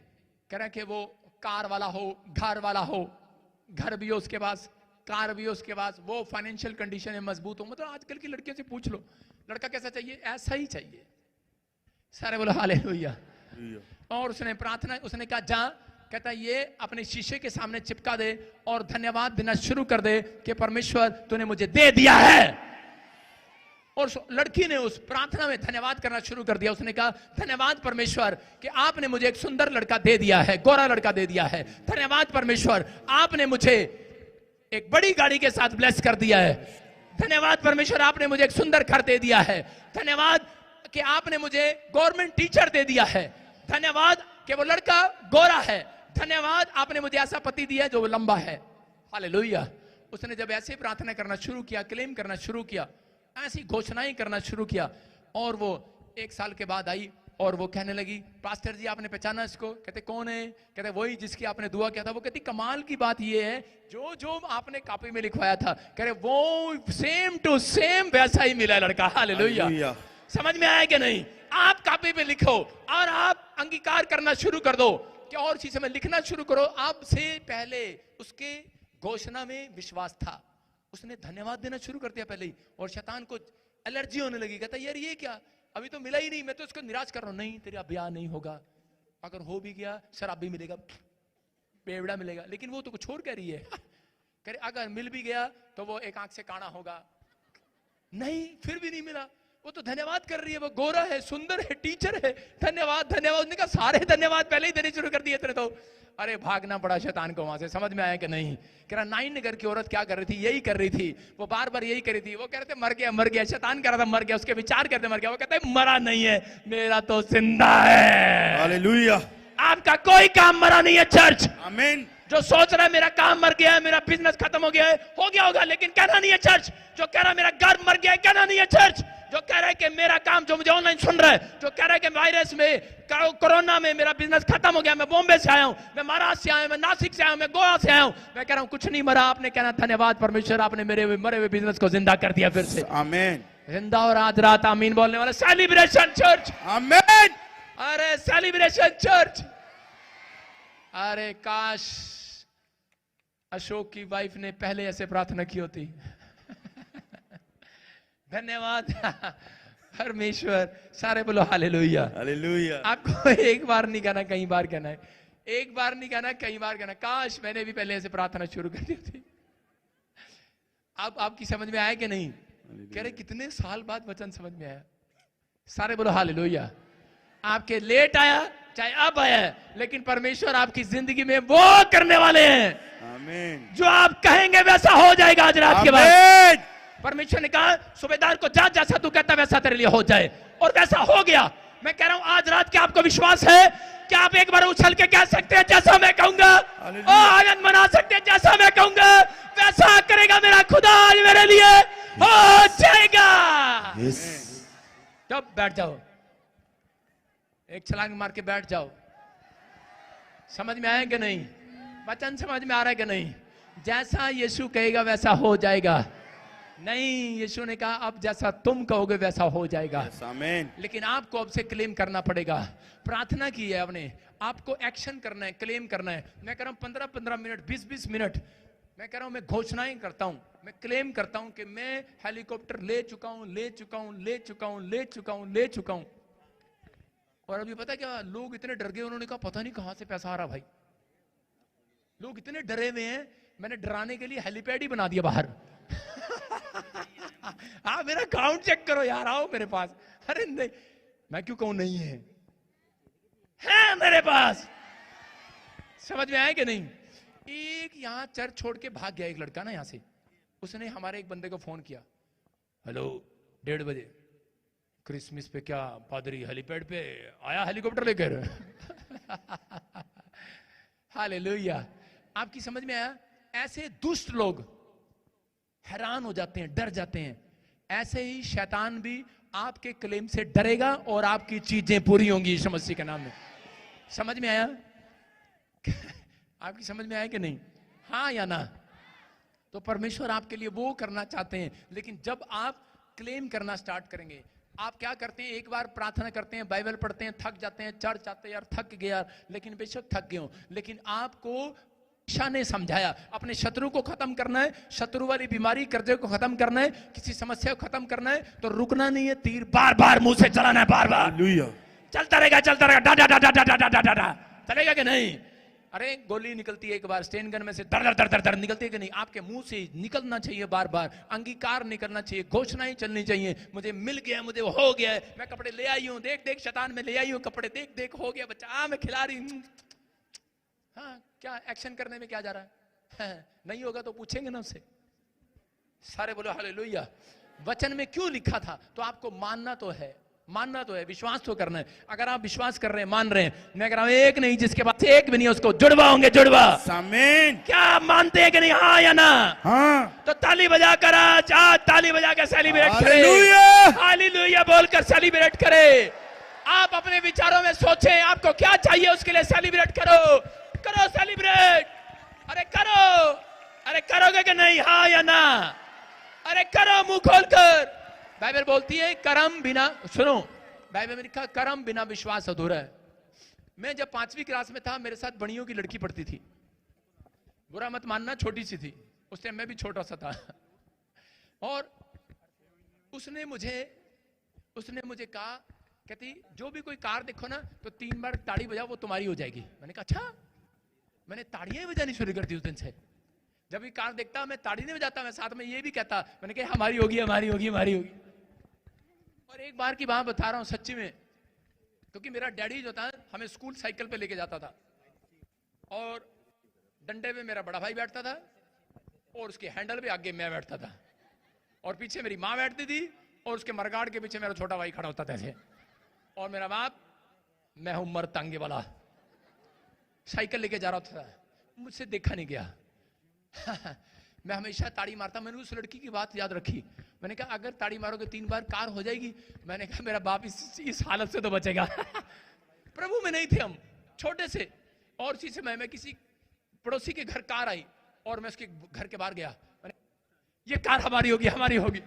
कह रहा कि वो कार वाला हो, घर वाला हो, घर भी हो उसके पास, कार भी हो उसके पास, वो फाइनेंशियल कंडीशन में मजबूत हो। मतलब आजकल की लड़कियों से पूछ लो लड़का कैसा चाहिए, ऐसा ही चाहिए। सारे बोलो हालेलुया। और उसने प्रार्थना, उसने कहा जा, कहता ये अपने शीशे के सामने चिपका दे और धन्यवाद देना शुरू कर दे कि परमेश्वर तूने मुझे दे दिया है। और लड़की ने उस प्रार्थना में धन्यवाद करना शुरू कर दिया। उसने कहा धन्यवाद परमेश्वर कि आपने मुझे एक सुंदर लड़का दे दिया है, गोरा लड़का दे दिया है। धन्यवाद परमेश्वर आपने मुझे एक बड़ी गाड़ी के साथ ब्लेस कर दिया है। धन्यवाद परमेश्वर आपने मुझे एक सुंदर घर दे दिया है। धन्यवाद कि आपने मुझे गवर्नमेंट टीचर दे दिया है। धन्यवाद कि वो लड़का गोरा है। धन्यवाद आपने मुझे ऐसा पति दिया जो लंबा है। हालेलुया। उसने जब ऐसे प्रार्थना करना शुरू किया, क्लेम करना शुरू किया, ऐसी घोषणाएं करना शुरू किया, और वो 1 साल के बाद आई और वो कहने लगी पास्टर जी आपने पहचाना इसको? कहते कौन है? कहते वही जिसकी आपने दुआ किया था। वो कहती कमाल की बात ये है जो जो आपने कॉपी में लिखवाया था, कह रहे वो सेम टू सेम वैसा ही मिला लड़का। हालेलुया। समझ में आया कि नहीं? आप कॉपी पे लिखो और आप अंगीकार करना शुरू कर दो कि और चीजें में लिखना शुरू करो। आपसे पहले उसके घोषणा में विश्वास था, उसने धन्यवाद देना शुरू कर दिया पहले ही, और शैतान को एलर्जी होने लगी। कहता यार ये क्या, अभी तो मिला ही नहीं, मैं तो उसको निराश कर रहा हूं। नहीं तेरा ब्याह नहीं होगा, अगर हो भी गया शराबी मिलेगा, बेवड़ा मिलेगा, लेकिन वो तो कुछ और कह रही है। कह रहे अगर मिल भी गया तो वो एक आंख से काना होगा। नहीं फिर भी नहीं मिला, वो तो धन्यवाद कर रही है, वो गोरा है, सुंदर है, टीचर है, धन्यवाद धन्यवाद। उसने कहा सारे धन्यवाद पहले ही देने शुरू कर दिए तेरे तो। अरे भागना पड़ा शैतान को वहां से। समझ में आया कि नहीं? कह रहा 9 नगर की औरत क्या कर रही थी? यही कर रही थी, वो बार बार यही कर रही थी। वो कह रहे थे मर गया मर गया, शैतान कह रहा था मर गया, उसके विचार कहते मर गया। वो कहते मरा नहीं है, मेरा तो जिंदा है। हालेलुया। आपका कोई काम मरा नहीं है चर्च। आमीन। जो सोच रहा है मेरा काम मर गया है, मेरा बिजनेस खत्म हो गया है, हो गया होगा, लेकिन कहना नहीं है चर्च। जो कह रहा है मेरा घर मर गया है, कहना नहीं है चर्च। जो कह रहा है कि मेरा काम, जो मुझे ऑनलाइन सुन रहा है, जो कह रहा है कि वायरस में, कोरोना में मेरा बिजनेस खत्म हो गया, मैं बॉम्बे से आया हूं, मैं महाराष्ट्र से आया हूं, मैं नासिक से आया हूं, मैं गोवा से आया हूं, मैं कह रहा हूं कुछ नहीं मरा। आपने कहना धन्यवाद परमेश्वर, आपने मेरे मरे हुए बिजनेस को जिंदा कर दिया फिर से। आमीन, जिंदा और आज रात आमीन बोलने वाले सेलिब्रेशन चर्च। आमीन। अरे सेलिब्रेशन चर्च। अरे काश अशोक की वाइफ ने पहले ऐसे प्रार्थना की होती। धन्यवाद परमेश्वर, सारे बोलो हालेलुया। हालेलुया। आपको एक बार नहीं कहना, कई बार कहना है। एक बार नहीं कहना, कई बार कहना। काश मैंने भी पहले ऐसे प्रार्थना शुरू कर दी थी। अब आपकी समझ में आया कि नहीं? कह रहे कितने साल बाद वचन समझ में आया। सारे बोलो हालेलुया। आपके लेट आया चाहे अब आया, लेकिन परमेश्वर आपकी जिंदगी में वो करने वाले हैं। आमीन। जो आप कहेंगे वैसा हो जाएगा आज रात के बाद। परमेश्वर ने कहा सूबेदार को जा, जैसा तू कहता वैसा तेरे लिए हो जाए, और वैसा हो गया। मैं कह रहा हूं आज रात के आपको विश्वास है कि आप एक बार उछल के कह सकते हैं जैसा मैं कहूंगा, और आनंद मना सकते हैं जैसा मैं कहूंगा वैसा करेगा मेरा खुदा आज मेरे लिए हो जाएगा। तो बैठ जाओ, एक छलांग मार के बैठ जाओ। समझ में आया कि नहीं? वचन समझ में आ रहा है कि नहीं? जैसा यीशु कहेगा वैसा हो जाएगा। नहीं, यीशु ने कहा अब जैसा तुम कहोगे वैसा हो जाएगा। आमीन। लेकिन आपको अब से क्लेम करना पड़ेगा। प्रार्थना की है आपने, आपको एक्शन करना है, क्लेम करना है। मैं कह रहा हूं 15-15 मिनट, 20-20 मिनट, मैं कह रहा हूं मैं घोषणाएं करता हूं, मैं क्लेम करता हूं कि मैं हेलीकॉप्टर ले चुका हूं, ले चुका हूं, ले चुका हूं, ले चुका हूं, ले चुका हूं। और अभी पता क्या, लोग इतने डर गए, उन्होंने कहा पता नहीं कहां से पैसा आ रहा भाई। लोग इतने डरे हुए हैं, मैंने डराने के लिए हेलीपैड ही बना दिया बाहर। आप मेरा अकाउंट चेक करो यार, आओ मेरे पास। अरे नहीं, मैं क्यों कहूं नहीं है, है मेरे पास। समझ में आया कि नहीं? एक यहां चर्च छोड़ के भाग गया एक लड़का ना यहां से, उसने हमारे एक बंदे को फोन किया, हेलो 1:30 बजे क्रिसमस पे क्या पादरी हेलीपैड पे आया हेलीकॉप्टर लेकर? हालेलुया। आपकी समझ में आया? ऐसे दुष्ट लोग हैरान हो जाते हैं, डर जाते हैं। ऐसे ही शैतान भी आपके क्लेम से डरेगा और आपकी चीजें पूरी होंगी यीशु मसीह के नाम में। समझ में आया? आपकी समझ में आया कि नहीं? हाँ या ना? तो परमेश्वर आपके लिए वो करना चाहते हैं, लेकिन जब आप क्लेम करना स्टार्ट करेंगे, आप क्या करते हैं, एक बार प्रार्थना करते हैं, बाइबल पढ़ते हैं, थक जाते हैं, चर्च आते हैं, यार थक गया, लेकिन बेशक थक गए हो, लेकिन आपको ईशा ने समझाया अपने शत्रु को खत्म करना है, शत्रु वाली बीमारी कर्जे को खत्म करना है, किसी समस्या को खत्म करना है, तो रुकना नहीं है, तीर बार बार मुंह से चलाना है, बार बार चलता रहेगा, चलता रहेगा, डा डा डा डा डा डा डा डा, चलेगा कि नहीं? अरे गोली निकलती है एक बार स्टेन गन में से, दर दर दर दर निकलती है कि नहीं? आपके मुंह से निकलना चाहिए बार बार, अंगीकार निकलना चाहिए, घोषणाएं चलनी चाहिए। मुझे मिल गया, मुझे हो गया, मैं कपड़े ले आई हूं, देख देख शैतान में ले आई हूं कपड़े, देख देख हो गया बच्चा, मैं खिला रही हूं। हाँ, क्या एक्शन करने में क्या जा रहा है? नहीं होगा तो पूछेंगे ना उससे। सारे बोलो हालेलुया। वचन में क्यों लिखा था? तो आपको मानना तो है, मानना तो है, विश्वास तो करना है। अगर आप विश्वास कर रहे हैं, मान रहे हैं, मैं कह रहा हूं एक नहीं, जिसके पास एक भी नहीं है उसको जुड़वा होंगे, जुड़वा। आमीन। क्या मानते हैं कि नहीं? हाँ या ना? हाँ। तो ताली बजा कर आज ताली बजा कर सेलिब्रेट करें, हालेलुया बोलकर सेलिब्रेट करें। आप अपने विचारों में सोचें आपको क्या चाहिए, उसके लिए सेलिब्रेट करो, करो सेलिब्रेट। अरे करो, अरे करोगे कि नहीं? हाँ या ना? अरे करो मुंह खोलकर। बाइबल बोलती है कर्म बिना, सुनो बाइबल में लिखा कर्म बिना विश्वास अधूरा है। मैं जब 5वीं क्लास में था, मेरे साथ बड़ियों की लड़की पढ़ती थी, बुरा मत मानना, छोटी सी थी उस टाइम, मैं भी छोटा सा था। और उसने मुझे कहा, कहती जो भी कोई कार देखो ना तो 3 बार ताड़ी बजाओ, वो तुम्हारी हो जाएगी। मैंने कहा अच्छा। मैंने ताड़ियां बजानी शुरू कर दी उस दिन से। जब भी कार देखता मैं ताड़ी नहीं बजाता, मैं साथ में ये भी कहता, मैंने कहा हमारी होगी, हमारी होगी, हमारी होगी। और एक बार की बात बता रहा हूं सच्ची में, क्योंकि मेरा डैडी जो था हमें स्कूल साइकिल पे लेके जाता था, और डंडे पे मेरा बड़ा भाई बैठता था, और उसके हैंडल पे आगे मैं बैठता था, और पीछे मेरी माँ बैठती थी, और उसके मरगाड़ के पीछे मेरा छोटा भाई खड़ा होता था ऐसे, और मेरा बाप, मैं हूं मर तांगे वाला, साइकिल लेके जा रहा था, मुझसे देखा नहीं गया। मैं हमेशा ताड़ी मारता। मैंने उस लड़की की बात याद रखी। मैंने कहा अगर ताड़ी मारोगे 3 बार कार हो जाएगी। मैंने कहा मेरा बाप इस हालत से तो बचेगा। प्रभु में नहीं थे हम, छोटे से। और उसी समय मैं किसी पड़ोसी के घर कार आई और मैं उसके घर के बाहर गया। ये कार हमारी होगी, हमारी होगी।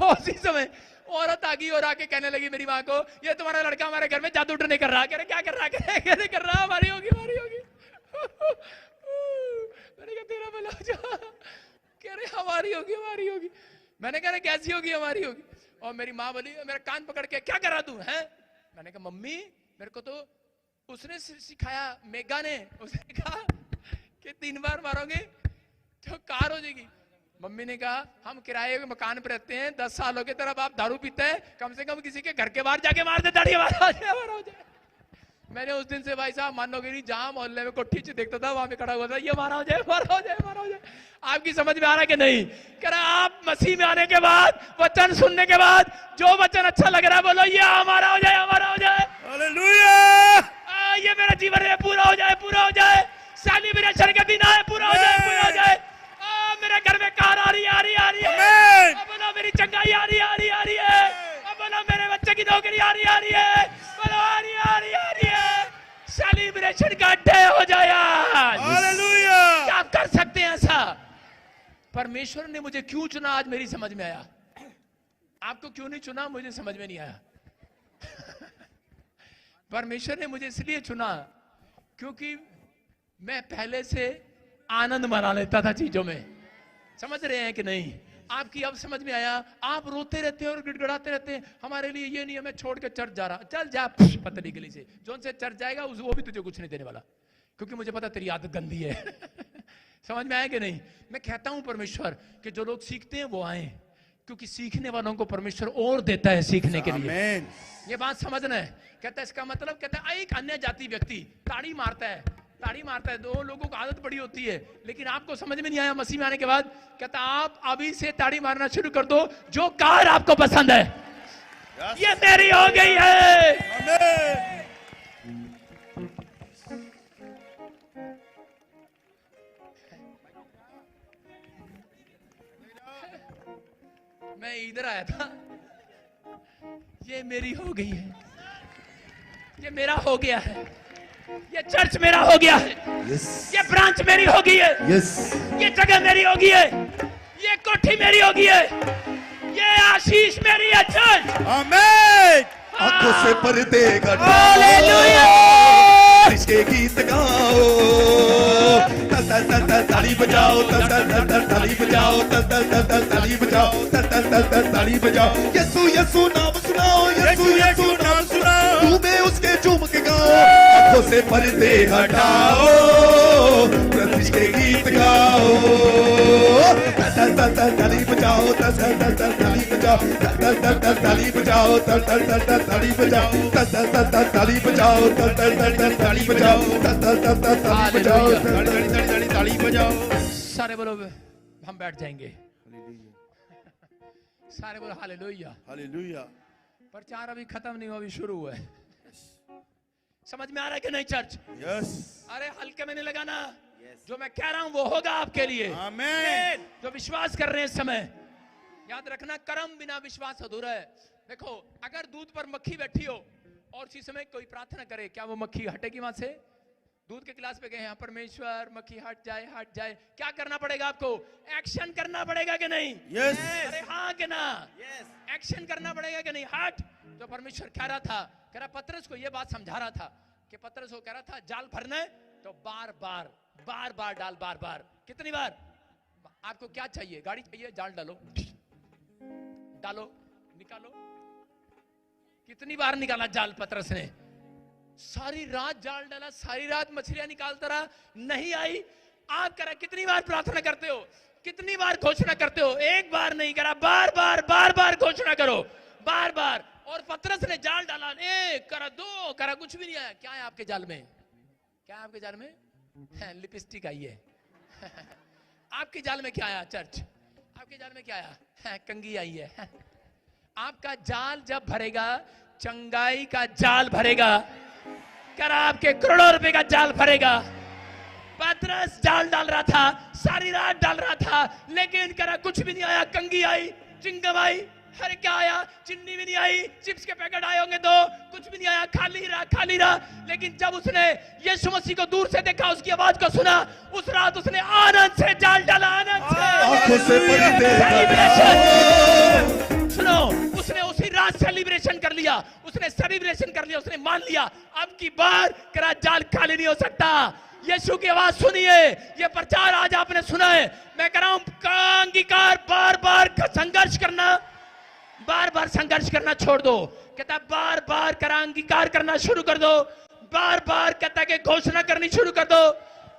उसी समय औरत आ गई और आके कहने लगी मेरी माँ को, ये तुम्हारा लड़का हमारे घर में जादू टोने कर रहा। कह रहे क्या कर रहा? कैसे कर रहा? हमारी होगी, हमारी होगी। मैंने कहा तेरा भला हो जा। कह रहे हमारी होगी, हमारी होगी। मैंने कहा कैसी होगी? हमारी होगी। और मेरी माँ बोली, मेरा कान पकड़ के, क्या कर रहा तू है? मैंने कहा मम्मी मेरे को तो उसने सिखाया, मेगा ने। उसने कहा कि 3 बार मारोगे तो कार हो जाएगी। मम्मी ने कहा हम किराए के मकान पे रहते हैं, 10 साल हो गए, तेरा बाप दारू पीता है, कम से कम किसी के घर के बाहर जाके मार दे ताड़ी, हमारा हो जाए। मैंने उस दिन से भाई साहब मानोगे नहीं, जहां मोहल्ले में कोठी से देखता था वहां पे खड़ा हुआ था, ये हमारा हो जाए, हमारा हो जाए, हमारा हो जाए। आपकी समझ में आ रहा है कि नहीं? कह रहा आप मसीह में आने के बाद, वचन सुनने के बाद जो वचन अच्छा लग रहा है बोलो ये हमारा हो जाए, हमारा हो जाए। हालेलुया। ये मेरा जीवन में पूरा हो जाए, पूरा हो जाए। सेलिब्रेशन के दिन आए, पूरा हो जाए, पूरा हो जाए। मेरे घर में कार आ रही है, आ रही है, आ रही है। अब बोलो मेरी चंगाई आ रही है, आ रही है, आ रही है। अब बोलो मेरे बच्चे की नौकरी आ रही है, आ रही है। बोलो आ रही है, आ रही है, आ रही है। सेलिब्रेशन का डे हो जाए आज। हालेलुया। क्या आप कर सकते हैं ऐसा? परमेश्वर ने मुझे क्यों चुना आज मेरी समझ में आया। आपको क्यों नहीं चुना मुझे समझ में नहीं आया। परमेश्वर ने मुझे इसलिए चुना क्योंकि मैं पहले से आनंद मना लेता था चीजों में। समझ रहे हैं कि नहीं? आपकी अब समझ में आया। आप रोते रहते हैं और गिड़गिड़ाते रहते हैं, हमारे लिए ये नहीं है, मैं छोड़ के चर्च जा रहा। चल जा पतली गली से, जो उनसे चर्च जाएगा वो भी तुझे कुछ नहीं देने वाला, क्योंकि मुझे पता तेरी आदत गंदी है। समझ में आया कि नहीं? मैं कहता हूं परमेश्वर कि जो लोग सीखते हैं वो आए, क्योंकि सीखने वालों को परमेश्वर और देता है सीखने के लिए। ये बात समझना है। कहता है इसका मतलब, कहता है एक अन्य जाति व्यक्ति ताड़ी मारता है, ताड़ी मारता है, 2 लोगों को आदत बड़ी होती है, लेकिन आपको समझ में नहीं आया मसीह में आने के बाद। कहता आप अभी से ताड़ी मारना शुरू कर दो, जो कार आपको पसंद है ये मेरी हो गई है। मैं इधर आया था, ये मेरी हो गई है, ये मेरा हो गया है, ये चर्च मेरा हो गया है, ये ब्रांच मेरी हो गई है, ये जगह मेरी हो गई है, ये कोठी मेरी हो गई है, ये आशीष मेरी है चर्च। आमीन। आंखों से पर्दे हटाओ, हालेलुया। इसके गीत गाओ, ताली बजाओ, ताली बजाओ, ताली बजाओ, ताली बजाओ। यीशु यीशु नाम सुनाओ, यीशु यीशु नाम सुनाओ, तुम्हें उसके झूम के गाओ। आंखों से पर्दे हटाओ, प्रतिष्ठा के गीत गाओ, ताली बजाओ, ताली बजाओ, ताली बजाओ, ताली बजाओ, ताली बजाओ, ताली बजाओ, ताली बजाओ, ताली बजाओ। सारे बोलो हम बैठ जाएंगे। सारे बोलो हालेलुया, हालेलुया। प्रचार अभी खत्म नहीं हुआ, अभी शुरू हुआ है। समझ में आ रहा है कि नहीं चर्च? यस। अरे हल्के में नहीं लगाना, जो मैं कह रहा हूं वो होगा आपके लिए। आमीन। जो विश्वास कर रहे हैं इस समय, याद रखना कर्म बिना विश्वास अधूरा है। देखो अगर दूध पर मक्खी बैठी हो और उसी समय कोई प्रार्थना करे, क्या वो मक्खी हटेगी वहां से? दूध के गिलास पे गए हैं, परमेश्वर मक्खी हट जाए, हट जाए। क्या करना पड़ेगा आपको? एक्शन करना पड़ेगा कि नहीं? यस। अरे हाँ कि ना? एक्शन करना पड़ेगा कि नहीं? हट। तो परमेश्वर कह रहा था, कह रहा पतरस को ये बात समझा रहा था कि पतरस को कह रहा था जाल भरना है तो बार बार डाल, बार बार। कितनी बार? आपको क्या चाहिए? गाड़ी चाहिए, जाल डालो, डालो, निकालो। कितनी बार निकाला जाल पतरस ने? सारी रात जाल डाला, सारी रात मछलियां निकालता रहा, नहीं आई। आप करा कितनी बार प्रार्थना करते हो, कितनी बार घोषणा करते हो? एक बार नहीं करा, बार बार घोषणा करो, बार बार। और पतरस ने जाल डाला, एक करा, 2 करा, कुछ भी नहीं आया। क्या है आपके जाल में? क्या है आपके जाल में? लिपस्टिक आई है। आपके जाल में क्या आया चर्च? आपके जाल में क्या आया? कंगी आई है। आपका जाल जब भरेगा, चंगाई का जाल भरेगा, कर आपके करोड़ों रुपए का जाल भरेगा, पतरस जाल डाल रहा था, सारी रात डाल रहा था, लेकिन करा कुछ भी नहीं आया। कंगी आई, चिंगम आई, हर क्या आया, चिन्नी भी नहीं आई, चिप्स के पैकेट आए होंगे दो, कुछ भी नहीं आया, खाली रहा। लेकिन जब उसने यीशु मसीह को दूर से देखा, उसकी आवाज को सुना, उस रात उसने आनंद से जाल डाला, आनंद से। सुनो, उसने उसी रात सेलिब्रेशन कर लिया, उसने मान लिया, अब की बार करा जाल खाली नहीं हो सकता। यीशु की आवाज सुनिए, ये प्रचार आज आपने सुना है। मैं कह रहा हूं, अंगीकार बार बार संघर्ष करना छोड़ दो। कहता बार बार करा अंगीकार करना शुरू कर दो, बार बार कहता कि घोषणा करनी शुरू कर दो।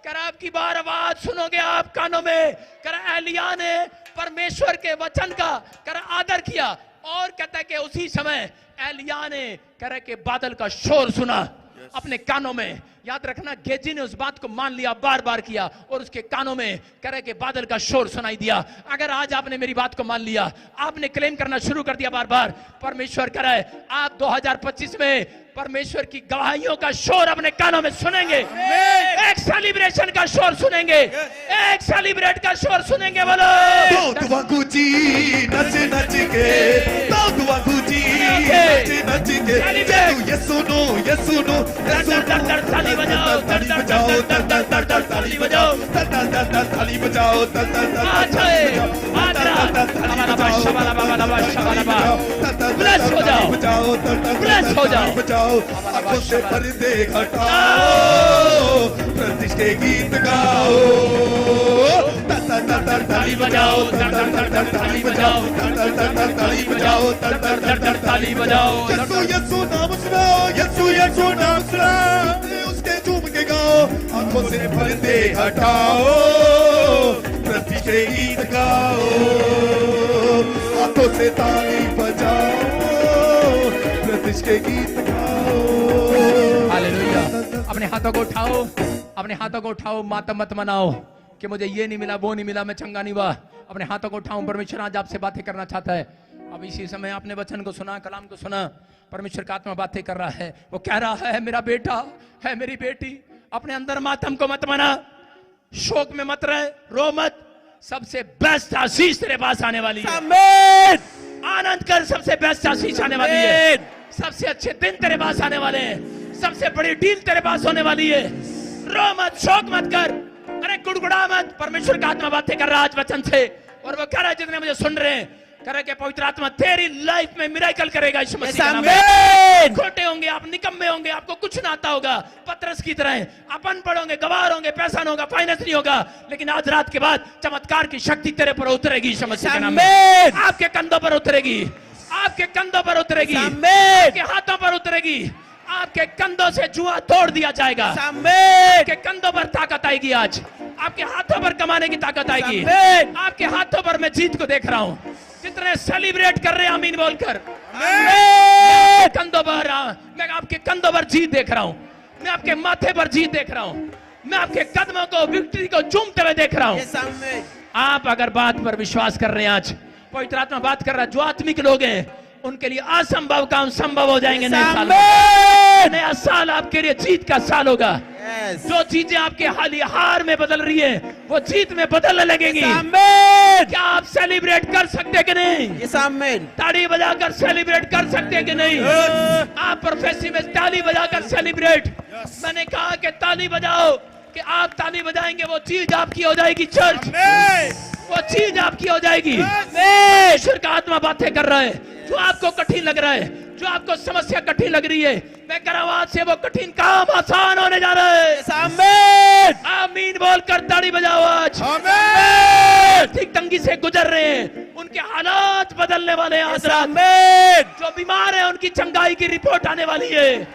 करा आपकी बार आवाज सुनोगे आप कानों में। करा एलिया ने परमेश्वर के वचन का करा आदर किया, और कहता है कि उसी समय एलिया ने करा के बादल का शोर सुना अपने कानों में। याद रखना, गेजी ने उस बात को मान लिया, बार बार किया, और उसके कानों में करे के बादल का शोर सुनाई दिया। अगर आज आपने मेरी बात को मान लिया, आपने क्लेम करना शुरू कर दिया बार बार, परमेश्वर करे आप 2025 में परमेश्वर की गवाहियों का शोर अपने कानों में सुनेंगे। एक सेलिब्रेशन का शोर सुनेंगे, एक सेलिब्रेट का शोर सुनेंगे। बोलो नच के, नच के, ये सुनो, ताली बजाओ, ताली बजाओ, ताली बजाओ, ब्लेस हो जाओ। आंखों से पर्दे हटाओ, प्रतिष्ठा गीत गाओ, ताली बजाओ, ताली बजाओ, ताली बजाओ, ताली बजाओ। यीशु नाम सुनाओ, यीशु नाम सुनाओ, उसके झूम के गाओ। आंखों से पर्दे हटाओ, प्रतिष्ठा गीत गाओ, हाथों से ताली बजाओ, प्रतिष्ठा गीत गाओ। हालेलुया। अपने हाथों को उठाओ, मातम मत मनाओ कि मुझे ये नहीं मिला, वो नहीं मिला, मैं चंगा नहीं हुआ। अपने हाथों को उठाओ, परमेश्वर आज आपसे बातें करना चाहता है। अब इसी समय आपने वचन को सुना, कलाम को सुना, परमेश्वर का आत्मा बातें कर रहा है। वो कह रहा है, मेरा बेटा है, मेरी बेटी, अपने अंदर मातम को मत मना, शोक में मत रहे, रो मत। सबसे बेस्ट आशीष तेरे पास आने वाली है। आनंद कर, सबसे बेस्ट आशीष आने वाली है। सबसे अच्छे दिन तेरे पास आने वाले हैं, सबसे बड़ी डील तेरे पास होने वाली है। रो मत, शोक मत कर, अरे गुड़गुड़ा मत। परमेश्वर का आत्मा बातें कर रहा है आज वचन से, और वो कह रहा है जितने मुझे सुन रहे हैं, कह रहा है कि पवित्र आत्मा तेरी लाइफ में मिरेकल करेगा यीशु मसीह के नाम में। खोटे होंगे आप, निकम्मे होंगे, आपको कुछ ना आता होगा, पतरस की तरह अपन पढ़ोगे, गवार होंगे, पैसा नहीं होगा, फाइनेंस नहीं होगा, लेकिन आज रात के बाद चमत्कार की शक्ति तेरे पर उतरेगी यीशु मसीह के नाम में। आपके कंधों पर उतरेगी, आपके कंधों पर उतरेगी, आपके हाथों पर उतरेगी, आपके कंधों से जुआ तोड़ दिया जाएगा। आपके कंधों पर ताकत आएगी, आज आपके हाथों पर कमाने की ताकत आएगी। आपके हाथों पर मैं जीत को देख रहा हूँ। जितने सेलिब्रेट कर रहे हैं आमीन बोलकर, कंधों पर, मैं आपके कंधों पर जीत देख रहा हूँ, मैं आपके माथे पर जीत देख रहा हूँ, मैं आपके कदमों को, विक्ट्री को चूमते हुए देख रहा हूँ। आप अगर बात पर विश्वास कर रहे हैं, आज पवित्र आत्मा बात कर रहा है, जो आत्मिक लोग हैं उनके लिए असंभव काम संभव हो जाएंगे। नया साल आपके लिए जीत का साल होगा। जो चीजें आपके हार में बदल रही है, वो जीत में बदलने लगेंगी। क्या आप सेलिब्रेट कर सकते कि नहीं? ताली बजाकर सेलिब्रेट कर सकते कि नहीं? आप प्रोफेसी में ताली बजाकर सेलिब्रेट, मैंने कहा कि ताली बजाओ, कि आप ताली बजाएंगे वो चीज आपकी हो जाएगी। चर्च, वो चीज आपकी हो जाएगी। ईश्वर का आत्मा बातें कर रहा है। जो आपको कठिन लग रहा है, जो आपको समस्या कठिन लग रही है, मैं कह रहा हूं आज से वो कठिन काम आसान होने जा रहा है। आमीन बोलकर ताली बजाओ। आज आर्थिक तंगी से गुजर रहे हैं, उनके हालात बदलने वाले हैं। आज रात जो बीमार है उनकी चंगाई की रिपोर्ट आने वाली है।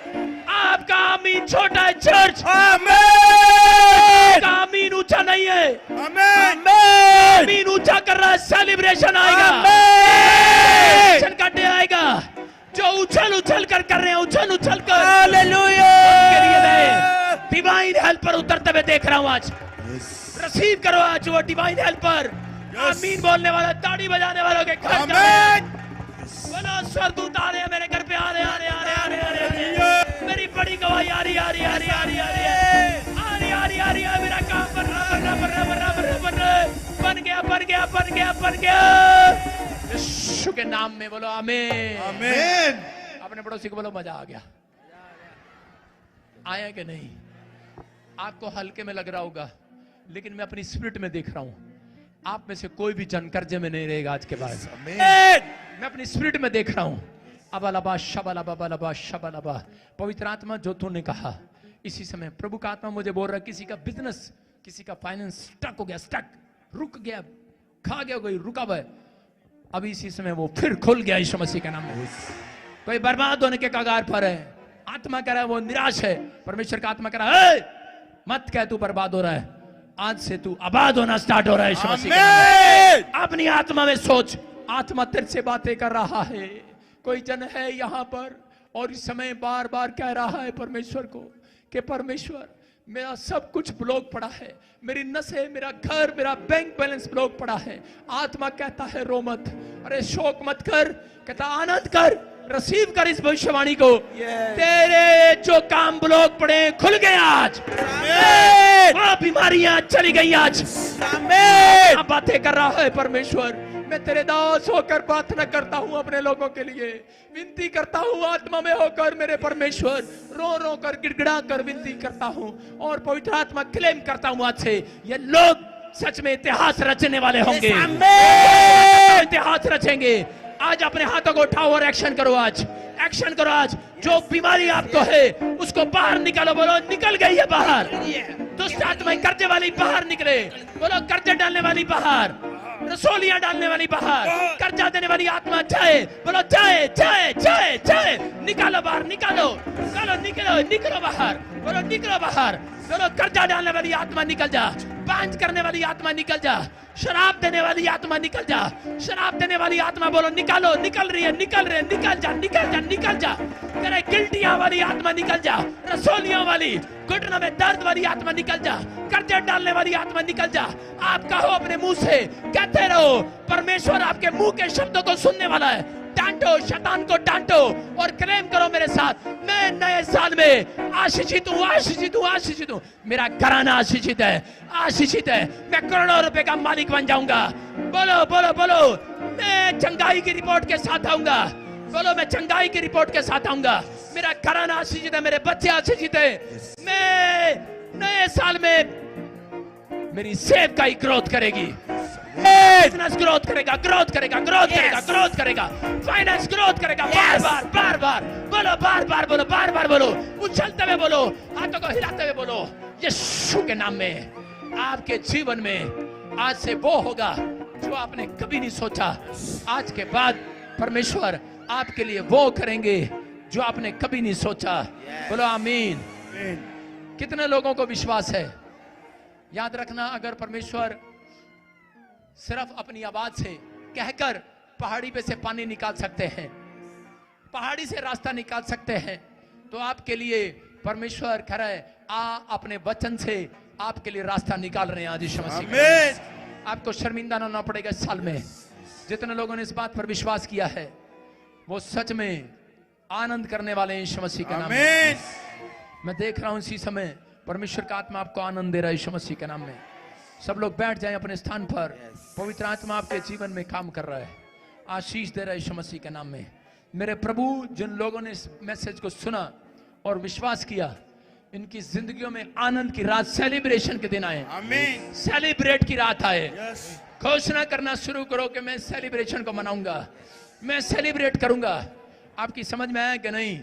आपका आमीन छोटा है चर्च, आपका आमीन ऊंचा नहीं है। आमीन ऊंचा कर रहा है। सेलिब्रेशन आएगा, सेलिब्रेशन का डे आएगा। जो उछल कर रहे हैं, उछल कर, हालेलुया, उनके लिए मैं डिवाइन हेल्पर उतरते हुए देख रहा हूं। आज रिसीव करो आज वो डिवाइन हेल्पर। आमीन बोलने वाला, ताड़ी बजाने वालों के घर बोलो, स्वर्गदूत आ रहे हैं मेरे घर पे, आ रहे मेरी बड़ी गवाही आ रही है, मेरा काम बन गया बन गया बन गया बन गया यीशु के नाम में बोलो आमीन। आमीन। अपने पड़ोसी को बोलो मजा आ गया। आया कि नहीं? आपको हल्के में लग रहा होगा, लेकिन मैं अपनी स्पिरिट में देख रहा हूं आप में से कोई भी जन कर्जे में नहीं रहेगा आज के बाद। मैं अपनी स्पिरिट में देख रहा हूं। अबलबा शबलबा शबलबा। पवित्र आत्मा जो तूने कहा इसी समय प्रभु का आत्मा मुझे बोल रहा है, किसी का बिजनेस, किसी का फाइनेंस स्टक हो गया, स्टक रुक गया, खा गया, कोई रुका हुआ है, अभी इसी समय वो फिर खुल गया यीशु मसीह के नाम में। कोई बर्बाद होने के कगार पर है, आत्मा कह रहा है वो निराश है, परमेश्वर का आत्मा कह रहा है मत कह तू बर्बाद हो रहा है, आज से तू आबाद होना स्टार्ट हो रहा है यीशु मसीह के नाम में। अपनी आत्मा में सोच, आत्मा तेरे से बातें कर रहा है। कोई जन है यहाँ पर और इस समय बार बार कह रहा है परमेश्वर को कि परमेश्वर मेरा सब कुछ ब्लॉक पड़ा है, मेरी नसें, मेरा घर, मेरा बैंक बैलेंस ब्लॉक पड़ा है। आत्मा कहता है रो मत, अरे शोक मत कर, कहता आनंद कर, रिसीव कर इस भविष्यवाणी को। तेरे जो काम ब्लॉक पड़े खुल गए आज, वो बीमारियां चली गई आज। बातें कर रहा है परमेश्वर। मैं तेरे दास होकर प्रार्थना करता हूं अपने लोगों के लिए, विनती करता हूं आत्मा में होकर मेरे परमेश्वर, रो रो कर गिड़गिड़ा कर विनती करता हूं और पवित्र आत्मा क्लेम करता हूं आज से ये लोग सच में इतिहास रचने वाले होंगे, इतिहास रचेंगे। आज अपने हाथों को उठाओ और एक्शन करो। आज एक्शन करो। आज जो बीमारी आपको है उसको बाहर निकालो। बोलो निकल गई है बाहर। दुष्ट आत्मा कर्जे वाली बाहर निकले। बोलो कर्जे डालने वाली बाहर, रसोलियां डालने वाली बाहर, कर्जा देने वाली आत्मा जाए। बोलो जाए जाए जाए जाए, निकालो बाहर, निकालो निकालो निकलो निकलो बाहर। बोलो निकलो बाहर। बोलो कर्जा डालने वाली आत्मा निकल जा, बांझ करने वाली आत्मा निकल जा, शराब देने वाली आत्मा निकल जा, शराब देने वाली आत्मा बोलो निकालो, निकल रही है, निकल रहे, निकल जा निकल जा निकल जा। तेरे गिल्टियां वाली आत्मा निकल जा, रसोलियों वाली, घुटनों में दर्द वाली आत्मा निकल जा, कर्जे डालने वाली आत्मा निकल जा। आप कहो अपने मुंह से, कहते रहो परमेश्वर आपके मुंह के शब्दों को सुनने वाला है। डांटो, शैतान को डांटो और क्लेम करो मेरे साथ, मैं नए साल में आशीषित हूँ, आशीषित हूँ, आशीषित हूँ। मेरा घराना आशीषित है, आशीषित है। मैं करोड़ों रुपए का मालिक बन जाऊंगा। बोलो बोलो बोलो, मैं चंगाई की रिपोर्ट के साथ आऊंगा। बोलो मैं चंगाई की रिपोर्ट के साथ आऊंगा। मेरा घराना आशीषित है, मेरे बच्चे आशीषित है। मैं नए साल में मेरी सेवकाई ग्रोथ करेगी, बिजनेस ग्रोथ करेगा, ग्रोथ करेगा, ग्रोथ करेगा, ग्रोथ करेगा, फाइनेंस ग्रोथ करेगा। बार बार बार बार बोलो, बार बार बोलो, बार बार बोलो, उछलते हुए बोलो, हाथों को हिलाते हुए बोलो। यीशु के नाम में आपके जीवन में आज से वो होगा जो आपने कभी नहीं सोचा। आज के बाद परमेश्वर आपके लिए वो करेंगे जो आपने कभी नहीं सोचा। बोलो आमीन। कितने लोगों को विश्वास है? याद रखना, अगर परमेश्वर सिर्फ अपनी आवाज से कहकर पहाड़ी पे से पानी निकाल सकते हैं, पहाड़ी से रास्ता निकाल सकते हैं, तो आपके लिए परमेश्वर कह रहा है अपने वचन से आपके लिए रास्ता निकाल रहे हैं आज यीशु मसीह। आपको शर्मिंदा ना होना पड़ेगा इस साल में। जितने लोगों ने इस बात पर विश्वास किया है वो सच में आनंद करने वाले हैं यीशु मसीह के नाम में। मैं देख रहा हूं इसी समय परमेश्वर का आत्मा आपको आनंद दे रहा है यीशु मसीह के नाम में। सब लोग बैठ जाएं अपने स्थान पर। पवित्र आत्मा आपके जीवन में काम कर रहा है, आशीष दे रहा है यीशु मसीह के नाम में। मेरे प्रभु, जिन लोगों ने इस मैसेज को सुना और विश्वास किया, इनकी जिंदगियों में आनंद की रात, सेलिब्रेशन के दिन आए। आमीन। सेलिब्रेट की रात आए। घोषणा करना शुरू करो कि मैं सेलिब्रेशन को मनाऊंगा, मैं सेलिब्रेट करूंगा। आपकी समझ में आया कि नहीं?